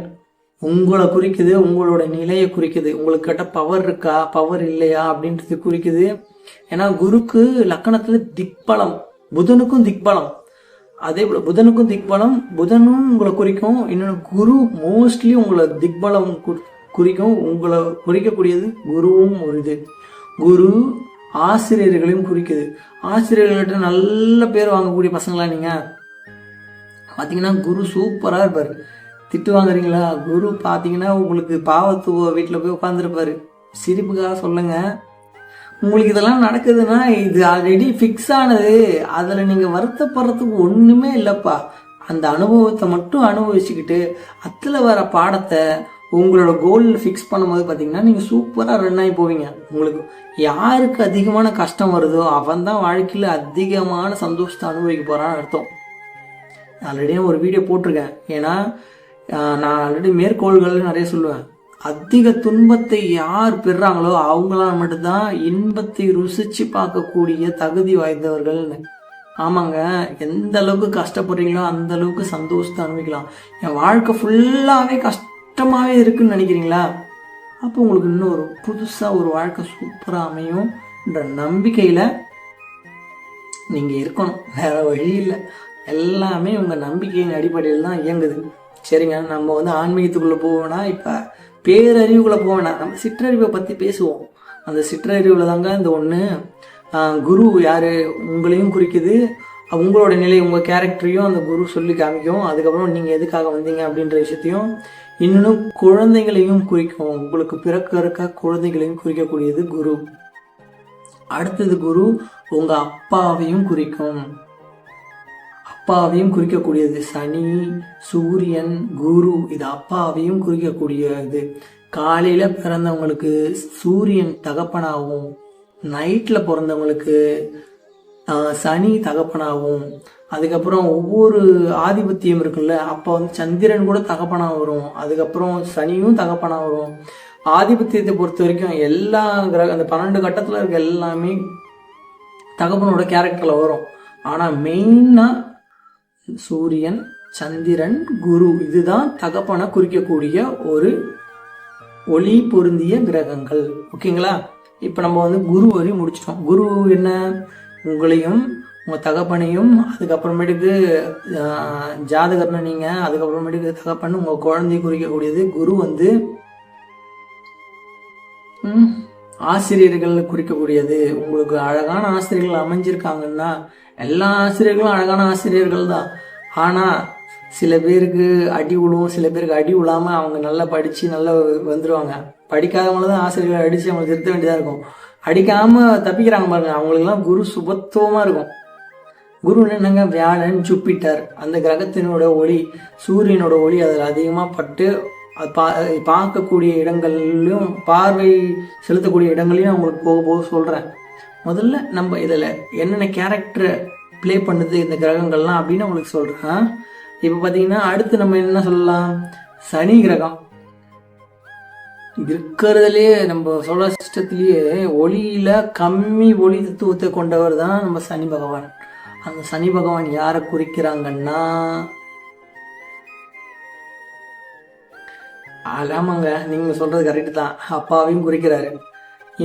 உங்களை குறிக்குது, உங்களோட நிலையை குறிக்குது. உங்களுக்கு கிட்ட பவர் இருக்கா பவர் இல்லையா அப்படின்றது குறிக்குது. ஏன்னா குருக்கு லக்கணத்துல திக்பலம், புதனுக்கும் திக்பலம். அதே போல புதனுக்கும் திக்பலம், புதனும் உங்களை குறிக்கும். இன்னொன்று குரு மோஸ்ட்லி உங்களை திக்பலம் குறிக்கும். உங்களை குறிக்கக்கூடியது குருவும் ஒரு இது. குரு ஆசிரியர்களையும் குறிக்குது. ஆசிரியர்கள்ட்ட நல்ல பேர் வாங்கக்கூடிய பசங்களா நீங்க பார்த்தீங்கன்னா குரு சூப்பராக இருப்பார். திட்டு வாங்குறீங்களா, குரு பார்த்தீங்கன்னா உங்களுக்கு பாவத்துவ வீட்டில் போய் உட்காந்துருப்பாரு. சிரிப்புக்காக சொல்லுங்க. உங்களுக்கு இதெல்லாம் நடக்குதுன்னா இது ஆல்ரெடி ஃபிக்ஸ் ஆனது. அதில் நீங்கள் வருத்தப்படுறதுக்கு ஒன்றுமே இல்லைப்பா. அந்த அனுபவத்தை மட்டும் அனுபவிச்சுக்கிட்டு அதில் வர பாடத்தை உங்களோட கோலில் ஃபிக்ஸ் பண்ணும்போது பார்த்தீங்கன்னா நீங்கள் சூப்பராக ரன் ஆகி போவீங்க. உங்களுக்கு யாருக்கு அதிகமான கஷ்டம் வருதோ அவன் தான் வாழ்க்கையில் அதிகமான சந்தோஷத்தை அனுபவிக்க போகிறான்னு அர்த்தம். ஆல்ரெடியும் ஒரு வீடியோ போட்டிருக்கேன். ஏன்னா நான் ஆல்ரெடி மேற்கோள்கள் நிறைய சொல்லுவேன். அதிக துன்பத்தை யார் பெறாங்களோ அவங்களால மட்டும்தான் இன்பத்தை ருசிச்சு பார்க்கக்கூடிய தகுதி வாய்ந்தவர்கள்னு. ஆமாங்க, எந்த அளவுக்கு கஷ்டப்படுறீங்களோ அந்த அளவுக்கு சந்தோஷத்தை அனுபவிக்கலாம். என் வாழ்க்கை ஃபுல்லாகவே கஷ்டமாகவே இருக்குன்னு நினைக்கிறீங்களா, அப்போ உங்களுக்கு இன்னொரு புதுசாக ஒரு வாழ்க்கை சூப்பராக அமையும்ன்ற நம்பிக்கையில் நீங்கள் இருக்கணும். வேற வழி இல்லை. எல்லாமே உங்கள் நம்பிக்கையின் அடிப்படையில் தான் இயங்குது. சரிங்க, நம்ம வந்து ஆன்மீகத்துக்குள்ளே போவோம்னா இப்போ பேரறிவுக்குள்ளே போவேனா, நம்ம சிற்றறிவை பற்றி பேசுவோம். அந்த சிற்றறிவில் தாங்க இந்த ஒன்று குரு யார் உங்களையும் குறிக்குது. உங்களோட நிலை, உங்கள் கேரக்டரையும் அந்த குரு சொல்லி காமிக்கும். அதுக்கப்புறம் நீங்கள் எதுக்காக வந்தீங்க அப்படின்ற விஷயத்தையும். இன்னொன்று குழந்தைகளையும் குறிக்கும். உங்களுக்கு பிறக்க குழந்தைகளையும் குறிக்கக்கூடியது குரு. அடுத்தது குரு உங்கள் அப்பாவையும் குறிக்கும். அப்பாவையும் குறிக்கக்கூடியது சனி, சூரியன், குரு. இது அப்பாவையும் குறிக்கக்கூடியது. காலையில் பிறந்தவங்களுக்கு சூரியன் தகப்பனாகவும், நைட்டில் பிறந்தவங்களுக்கு சனி தகப்பனாகவும், அதுக்கப்புறம் ஒவ்வொரு ஆதிபத்தியம் இருக்குல்ல, அப்போ வந்து சந்திரன் கூட தகப்பனாக வரும், அதுக்கப்புறம் சனியும் தகப்பனாக வரும். ஆதிபத்தியத்தை பொறுத்த வரைக்கும் எல்லா கிரக அந்த 12 கட்டத்தில் இருக்க எல்லாமே தகப்பனோட கேரக்டரில் வரும். ஆனால் மெயினாக சூரியன், சந்திரன், குரு இதுதான் தகப்பனை குறிக்கக்கூடிய ஒரு ஒளி பொருந்திய கிரகங்கள். ஓகேங்களா? இப்போ நம்ம வந்து குரு வரையும் முடிச்சிட்டோம். குரு என்ன? உங்களையும் உங்கள் தகப்பனையும், அதுக்கப்புறமேட்டுக்கு ஜாதகர்னு நீங்கள், அதுக்கப்புறமேட்டுக்கு தகப்பன் உங்கள் குழந்தைய குறிக்கக்கூடியது. குரு வந்து ஆசிரியர்கள் குறிக்கக்கூடியது. உங்களுக்கு அழகான ஆசிரியர்கள் அமைஞ்சிருக்காங்கன்னா, எல்லா ஆசிரியர்களும் அழகான ஆசிரியர்கள் தான். ஆனால் சில பேருக்கு அடி விழுவும், சில பேருக்கு அடி விழாமல் அவங்க நல்லா படித்து நல்லா வந்துடுவாங்க. படிக்காதவங்கள தான் ஆசிரியர்களை அடித்து அவங்களை திருத்த வேண்டியதாக இருக்கும். அடிக்காமல் தப்பிக்கிறாங்க பாருங்க, அவங்களுக்குலாம் குரு சுபத்துவமாக இருக்கும். குரு என்னங்க? வியாழன், ஜூப்பிட்டர் அந்த கிரகத்தினோட ஒளி, சூரியனோட ஒளி அதில் அதிகமாக பட்டு பார்க்கக்கூடிய இடங்கள்லையும், பார்வை செலுத்தக்கூடிய இடங்களையும் அவங்களுக்கு போக போக சொல்கிறேன். முதல்ல நம்ம இதில் என்னென்ன கேரக்டரை ப்ளே பண்ணுது இந்த கிரகங்கள்லாம் அப்படின்னு உங்களுக்கு சொல்கிறேன். இப்போ பார்த்தீங்கன்னா அடுத்து நம்ம என்ன சொல்லலாம்? சனி கிரகம் இருக்கிறதுலே நம்ம சோலார் சிஸ்டத்திலேயே ஒளியில் கம்மி ஒளி தத்துவத்தை கொண்டவர் தான் நம்ம சனி பகவான். அந்த சனி பகவான் யாரை குறிக்கிறாங்கன்னா, ஆமாங்க, நீங்கள் சொல்கிறது கரெக்டு தான், அப்பாவையும் குறிக்கிறாரு.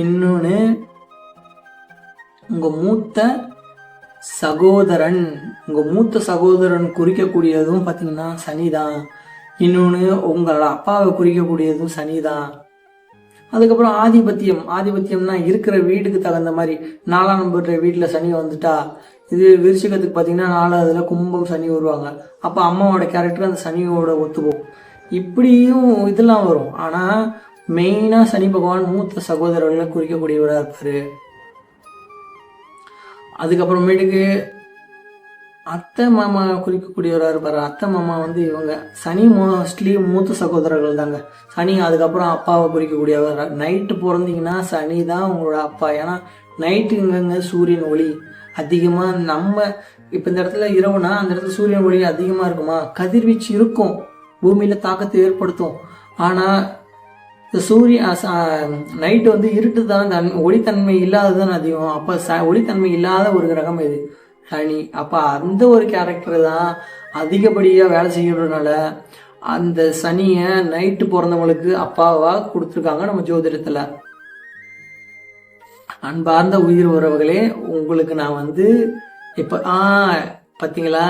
இன்னொன்று உங்கள் மூத்த சகோதரன், உங்கள் மூத்த சகோதரன் குறிக்கக்கூடியதும் பார்த்தீங்கன்னா சனி தான். இன்னொன்று உங்களோட அப்பாவை குறிக்கக்கூடியதும் சனி தான். அதுக்கப்புறம் ஆதிபத்தியம்னா இருக்கிற வீட்டுக்கு தகுந்த மாதிரி 4ஆம் நம்பர் வீட்டில் சனி வந்துட்டா, இது விருச்சிகத்துக்கு பார்த்தீங்கன்னா 4ஆவதுல கும்பம் சனி வருவாங்க. அப்போ அம்மாவோட கேரக்டர் அந்த சனியோட ஒத்துப்போம். இப்படியும் இதெல்லாம் வரும். ஆனால் மெயினாக சனி பகவான் மூத்த சகோதரர்களை குறிக்கக்கூடியவராக இருப்பார். அதுக்கப்புறமேட்டுக்கு அத்தை மாமா குறிக்கக்கூடியவராக இருப்பார். அத்தை மாமா வந்து இவங்க சனி மோஸ்ட்லி மூத்த சகோதரர்கள் தாங்க. சனி அதுக்கப்புறம் அப்பாவை குறிக்கக்கூடியவர். நைட்டு பிறந்தீங்கன்னா சனி தான் உங்களோட அப்பா. ஏன்னா நைட்டுங்க சூரியன் ஒளி அதிகமாக, நம்ம இப்போ இந்த இடத்துல இரவுனா அந்த இடத்துல சூரியன் ஒளி அதிகமாக இருக்குமா, கதிர்வீச்சு இருக்கும், பூமியில் தாக்கத்தை ஏற்படுத்தும். ஆனால் இந்த நைட்டு வந்து இருட்டு தான், ஒளித்தன்மை இல்லாததான் அதிகம். அப்போ ஒளித்தன்மை இல்லாத ஒரு கிரகம் இது சனி. அப்போ அந்த ஒரு கேரக்டர் தான் அதிகப்படியாக வேலை செய்யறதுனால அந்த சனியை நைட்டு பிறந்தவங்களுக்கு அப்பாவாக கொடுத்துருக்காங்க நம்ம ஜோதிடத்தில். அன்பார்ந்த உயிர் உறவுகளே, உங்களுக்கு நான் வந்து இப்போ பார்த்தீங்களா,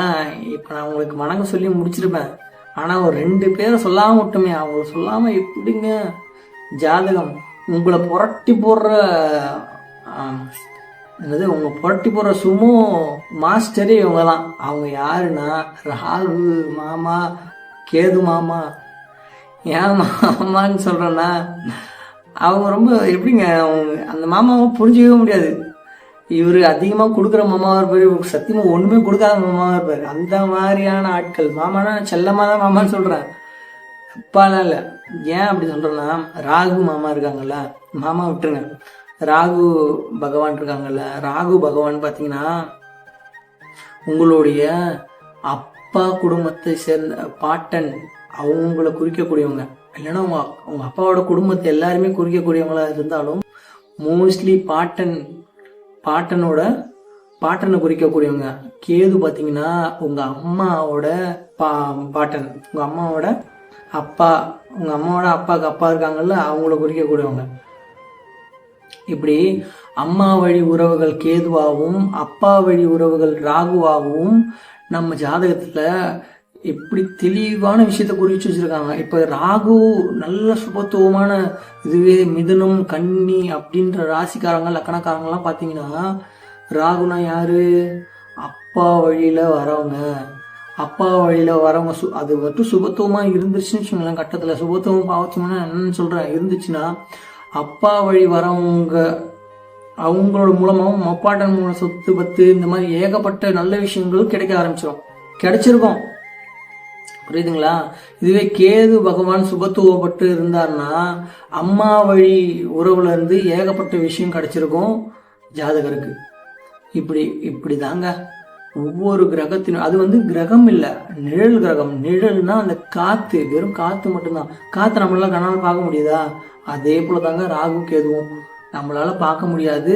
இப்போ நான் உங்களுக்கு வணக்கம் சொல்லி முடிச்சிருப்பேன். ஆனால் ஒரு 2 பேரை சொல்லாமல் விட்டுமே. அவங்கள சொல்லாமல் எப்படிங்க ஜாதகம் உங்களை புரட்டி போடுற உங்களை புரட்டி போடுற சுமோ மாஸ்டரே இவங்க தான். அவங்க யாருன்னா ராகு மாமா, கேது மாமா. ஏன் மாமான்னு சொல்கிறேன்னா, அவங்க ரொம்ப எப்படிங்க, அவங்க அந்த மாமாவை புரிஞ்சிக்கவே முடியாது. இவர் அதிகமாக கொடுக்குற மாமாவாக இருப்பார், சத்தியமாக ஒன்றுமே கொடுக்காத மாமாவாக இருப்பார். அந்த மாதிரியான ஆட்கள். மாமானா செல்லமாக தான் மாமான்னு சொல்கிறேன், அப்பாலாம் இல்லை. ஏன் அப்படி சொல்கிறேன்னா, ராகு மாமா இருக்காங்கல்ல, மாமா விட்டுருங்க, ராகு பகவான் இருக்காங்கல்ல, ராகு பகவான் பார்த்தீங்கன்னா உங்களுடைய அப்பா குடும்பத்தை சேர்ந்த பாட்டன் அவங்கள குறிக்கக்கூடியவங்க. இல்லைன்னா உங்க அப்பாவோட குடும்பத்தை எல்லாருமே குறிக்கக்கூடியவங்களா இருந்தாலும் மோஸ்ட்லி பாட்டனை குறிக்கக்கூடியவங்க. கேது பார்த்தீங்கன்னா உங்க அம்மாவோட பாட்டன், உங்க அம்மாவோட அப்பா, உங்க அம்மாவோட அப்பாவுக்கு அப்பா இருக்காங்கல்ல, அவங்கள குறிக்கக்கூடியவங்க. இப்படி அம்மா வழி உறவுகள் கேதுவாகவும் அப்பா வழி உறவுகள் ராகுவாகவும் நம்ம ஜாதகத்துல எப்படி தெளிவான விஷயத்த குறிச்சு வச்சிருக்காங்க. இப்ப ராகு நல்ல சுபத்துவமான இதுவே மிதுனம் கன்னி அப்படின்ற ராசிக்காரங்க லக்கணக்காரங்கெல்லாம் பார்த்தீங்கன்னா, ராகுனா யாரு? அப்பா வழியில வரவங்க. அப்பா வழியில் வரவங்க அது மட்டும் சுபத்துவமாக இருந்துச்சுன்னு வச்சுங்களேன். கட்டத்தில் சுபத்துவம் பாவத்துவம்னா என்னன்னு சொல்கிறேன் இருந்துச்சுன்னா, அப்பா வழி வரவங்க அவங்களோட மூலமாகவும் அப்பாட்டன் மூலம் சொத்து பத்து இந்த மாதிரி ஏகப்பட்ட நல்ல விஷயங்களும் கிடைக்க ஆரம்பிச்சிடும், கிடைச்சிருக்கோம். புரியுதுங்களா? இதுவே கேது பகவான் சுபத்துவப்பட்டு இருந்தார்னா அம்மா வழி உறவுல இருந்து ஏகப்பட்ட விஷயம் கிடைச்சிருக்கும் ஜாதகருக்கு. இப்படி தாங்க ஒவ்வொரு கிரகத்திനും. அது கிரகம் இல்லை, நிழல் கிரகம். நிழல்னா அந்த காத்து, வெறும் காத்து மட்டும்தான். காத்து நம்மளால கண்ணால பார்க்க முடியுதா? அதே போல தாங்க ராகு கேதுவும் நம்மளால பார்க்க முடியாது.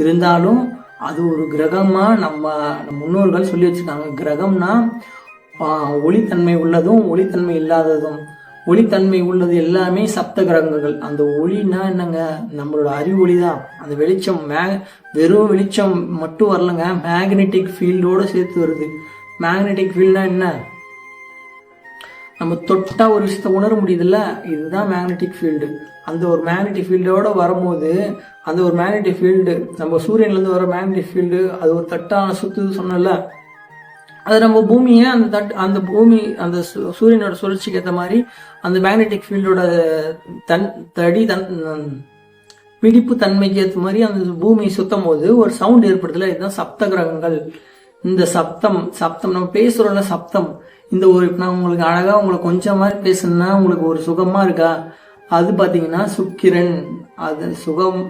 இருந்தாலும் அது ஒரு கிரகமா நம்ம முன்னோர்கள் சொல்லி வச்சிருக்காங்க. கிரகம்னா ஒளித்தன்மை உள்ளதும் ஒளித்தன்மை இல்லாததும். ஒளித்தன்மை உள்ளது எல்லாமே சப்த கிரகங்கள். அந்த ஒளினா என்னங்க, நம்மளோட அறிவொளி தான். அந்த வெளிச்சம் வெறும் வெளிச்சம் மட்டும் வரலங்க, மேக்னெட்டிக் ஃபீல்டோட சேர்த்து வருது. மேக்னெட்டிக் ஃபீல்ட்னா என்ன, நம்ம தொட்டா ஒரு விஷயத்த உணர முடியுதுல்ல, இதுதான் மேக்னெட்டிக் ஃபீல்டு. அந்த ஒரு மேக்னெட்டிக் ஃபீல்டோட வரும்போது, அந்த ஒரு மேக்னெட்டிக் ஃபீல்டு நம்ம சூரியன்லேருந்து வர மேக்னெட்டிக் ஃபீல்டு அது ஒரு தட்டான சுத்துது சொன்னல, அது நம்ம பூமியை அந்த பூமி அந்த சூரியனோட சுழற்சிக்கு ஏற்ற மாதிரி அந்த மேக்னெட்டிக் ஃபீல்டோட பிடிப்பு தன்மைக்கு ஏற்ற மாதிரி அந்த பூமி சுத்தும் போது ஒரு சவுண்ட் ஏற்படுதுல, இதுதான் சப்த கிரகங்கள். இந்த சப்தம் நம்ம பேசுறோம்ல சப்தம், இந்த ஒரு நான் உங்களுக்கு அழகா உங்களுக்கு கொஞ்சம் மாதிரி பேசணும்னா உங்களுக்கு ஒரு சுகமா இருக்கா, அது பாத்தீங்கன்னா சுக்கிரன். அது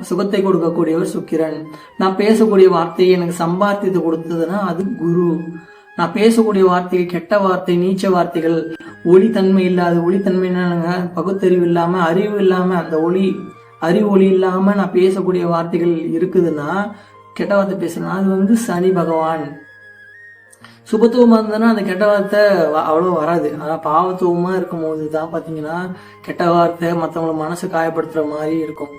சுகத்தை கொடுக்கக்கூடியவர் சுக்கிரன். நான் பேசக்கூடிய வார்த்தையை எனக்கு சம்பாத்தியத்தை கொடுத்ததுன்னா அது குரு. நான் பேசக்கூடிய வார்த்தை கெட்ட வார்த்தை, நீச்ச வார்த்தைகள், ஒளித்தன்மை இல்லாத, ஒளித்தன்மை என்னங்க, பகுத்தறிவு இல்லாம, அறிவு இல்லாம, அந்த அறிவொளி இல்லாம நான் பேசக்கூடிய வார்த்தைகள் இருக்குதுன்னா, கெட்ட வார்த்தை பேசுறேன்னா அது சனி பகவான். சுபத்துவமா இருந்ததுன்னா அந்த கெட்ட வார்த்தை அவ்வளோ வராது. ஆனால் பாவத்துவமா இருக்கும் போது தான் பார்த்தீங்கன்னா கெட்ட வார்த்தை மற்றவங்கள மனசை காயப்படுத்துற மாதிரி இருக்கும்.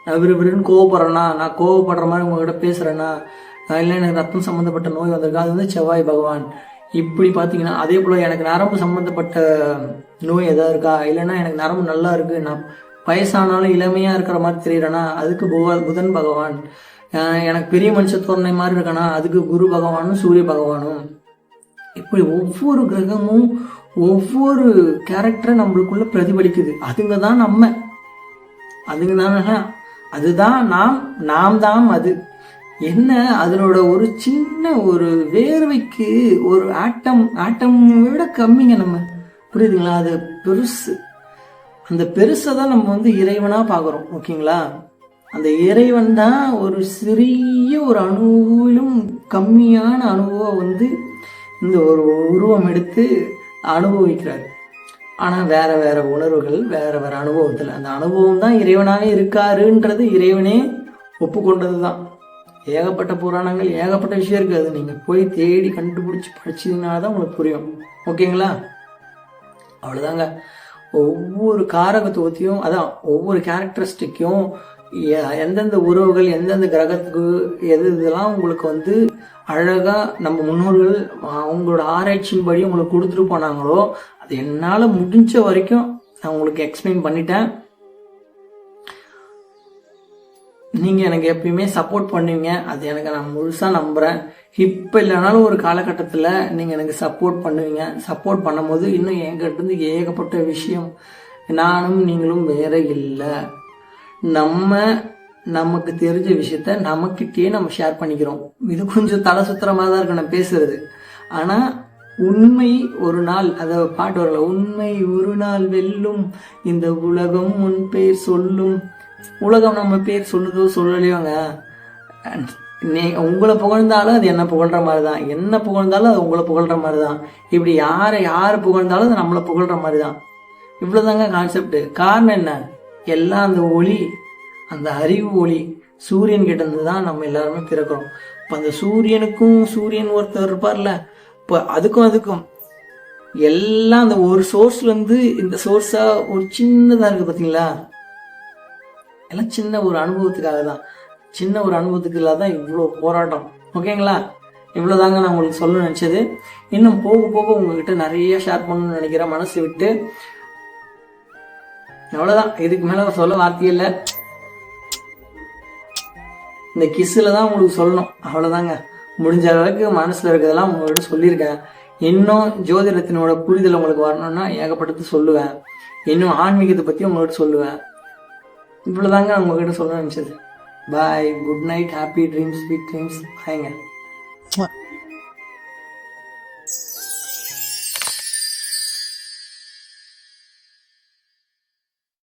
நான் விரும்புன்னு கோவப்படுறேன்னா, நான் கோவப்படுற மாதிரி உங்ககிட்ட பேசுறேன்னா, இல்லை எனக்கு ரத்தம் சம்மந்தப்பட்ட நோய் வந்திருக்கா, அது செவ்வாய் பகவான். இப்படி பார்த்தீங்கன்னா அதே போல் எனக்கு நரம்பு சம்மந்தப்பட்ட நோய் எதாவது இருக்கா, இல்லைன்னா எனக்கு நரம்பு நல்லா இருக்கு, நான் வயசானாலும் இளமையாக இருக்கிற மாதிரி தெரியுறேன்னா அதுக்கு புதன் பகவான். எனக்கு பெரிய மனுஷ தோரணை மாதிரி இருக்கனா அதுக்கு குரு பகவானும் சூரிய பகவானும். இப்படி ஒவ்வொரு கிரகமும் ஒவ்வொரு கேரக்டரை நம்மளுக்குள்ள பிரதிபலிக்குது. அதுங்க தான் நம்ம, அதுங்க தானே, அதுதான் நாம் தான். அது என்ன, அதனோட ஒரு சின்ன ஒரு வேர்வைக்கு ஒரு ஆட்டம் விட கம்மிங்க நம்ம. புரியுதுங்களா? அது பெருசு. அந்த பெருசை தான் நம்ம இறைவனா பார்க்குறோம். ஓகேங்களா? அந்த இறைவன் தான் ஒரு சிறிய ஒரு அணுவிலும் கம்மியான அணுவை இந்த ஒரு உருவம் எடுத்து அனுபவிக்கிறார். ஆனால் வேற வேற உணர்வுகள், வேற வேற அனுபவத்தில் அந்த அனுபவம் தான் இறைவனாக இருக்காருன்றது இறைவனே ஒப்புக்கொண்டது தான். ஏகப்பட்ட புராணங்கள், ஏகப்பட்ட விஷயம் இருக்குது. அது நீங்கள் போய் தேடி கண்டுபிடிச்சி படிச்சதுனால தான் உங்களுக்கு புரியும். ஓகேங்களா? அவ்வளோதாங்க. ஒவ்வொரு காரகத்துவத்தையும், அதான் ஒவ்வொரு கேரக்டரிஸ்டிக்கும் எந்தெந்த உறவுகள் எந்தெந்த கிரகத்துக்கு இதெல்லாம் உங்களுக்கு அழகா நம்ம முன்னோர்கள் அவங்களோட ஆராய்ச்சியின்படி உங்களுக்கு கொடுத்துட்டு போனாங்களோ அது என்னால் முடிஞ்ச வரைக்கும் நான் உங்களுக்கு எக்ஸ்பிளைன் பண்ணிட்டேன். நீங்கள் எனக்கு எப்பயுமே சப்போர்ட் பண்ணுவீங்க, அது எனக்கு நான் முழுசாக நம்புகிறேன். இப்போ இல்லைனாலும் ஒரு காலகட்டத்தில் நீங்கள் எனக்கு சப்போர்ட் பண்ணுவீங்க. சப்போர்ட் பண்ணும்போது இன்னும் என்கிட்ட ஏகப்பட்ட விஷயம், நானும் நீங்களும் வேற இல்லை, நமக்கு தெரிஞ்ச விஷயத்த நமக்கிட்டே நம்ம ஷேர் பண்ணிக்கிறோம். இது கொஞ்சம் தலை சுத்திரமாக தான் இருக்கு நான் பேசுறது. ஆனால் உண்மை ஒரு நாள், அதை பாட்டு வரல, உண்மை ஒரு நாள் வெல்லும், இந்த உலகம் உன் பேர் சொல்லும். உலகம் நம்ம பேர் சொல்லுதோ சொல்லலையோங்க, உங்களை புகழ்ந்தாலும் அது என்ன புகழ்ற மாதிரி தான், என்ன புகழ்ந்தாலும் அது உங்களை புகழ்ற மாதிரி தான். இப்படி யாரை புகழ்ந்தாலும் அது நம்மளை புகழ்ற மாதிரி தான். இவ்வளோதாங்க கான்செப்ட். காரணம் என்ன, எல்லாம் அந்த ஒளி, அந்த அறிவு ஒளி சூரியன் கிட்ட இருந்து தான் நம்ம எல்லாருமே பிறக்கிறோம். இப்போ அந்த சூரியன் ஒருத்தர் இருப்பார்ல, இப்போ அதுக்கும் எல்லாம் அந்த ஒரு சோர்ஸ்ல இருந்து இந்த சோர்ஸா ஒரு சின்னதா இருக்கு பார்த்தீங்களா, எல்லாம் சின்ன ஒரு அனுபவத்துக்காக தான், சின்ன ஒரு அனுபவத்துக்காக தான் இவ்வளோ போராட்டம். ஓகேங்களா? இவ்வளோதாங்க நான் உங்களுக்கு சொல்ல நினச்சது. இன்னும் போக போக உங்ககிட்ட நிறைய ஷேர் பண்ணணும்னு நினைக்கிறேன், மனசு விட்டு. அவ்வளோதான், இதுக்கு மேலே சொல்ல வார்த்தையே இல்லை. இந்த கிஸ்ஸில் தான் உங்களுக்கு சொல்லணும். அவ்வளோதாங்க, முடிஞ்ச அளவுக்கு மனசில் இருக்கிறதெல்லாம் உங்கள்கிட்ட சொல்லியிருக்கேன். இன்னும் ஜோதிடத்தினோட புரிதல் உங்களுக்கு வரணும்னா ஏகப்பட்டது சொல்லுவேன். இன்னும் ஆன்மீகத்தை பற்றி உங்கள்கிட்ட சொல்லுவேன். இவ்வளோதாங்க நான் உங்ககிட்ட சொல்ல நினச்சது. Bye, good night, happy dreams, sweet dreams. பாய்ங்க.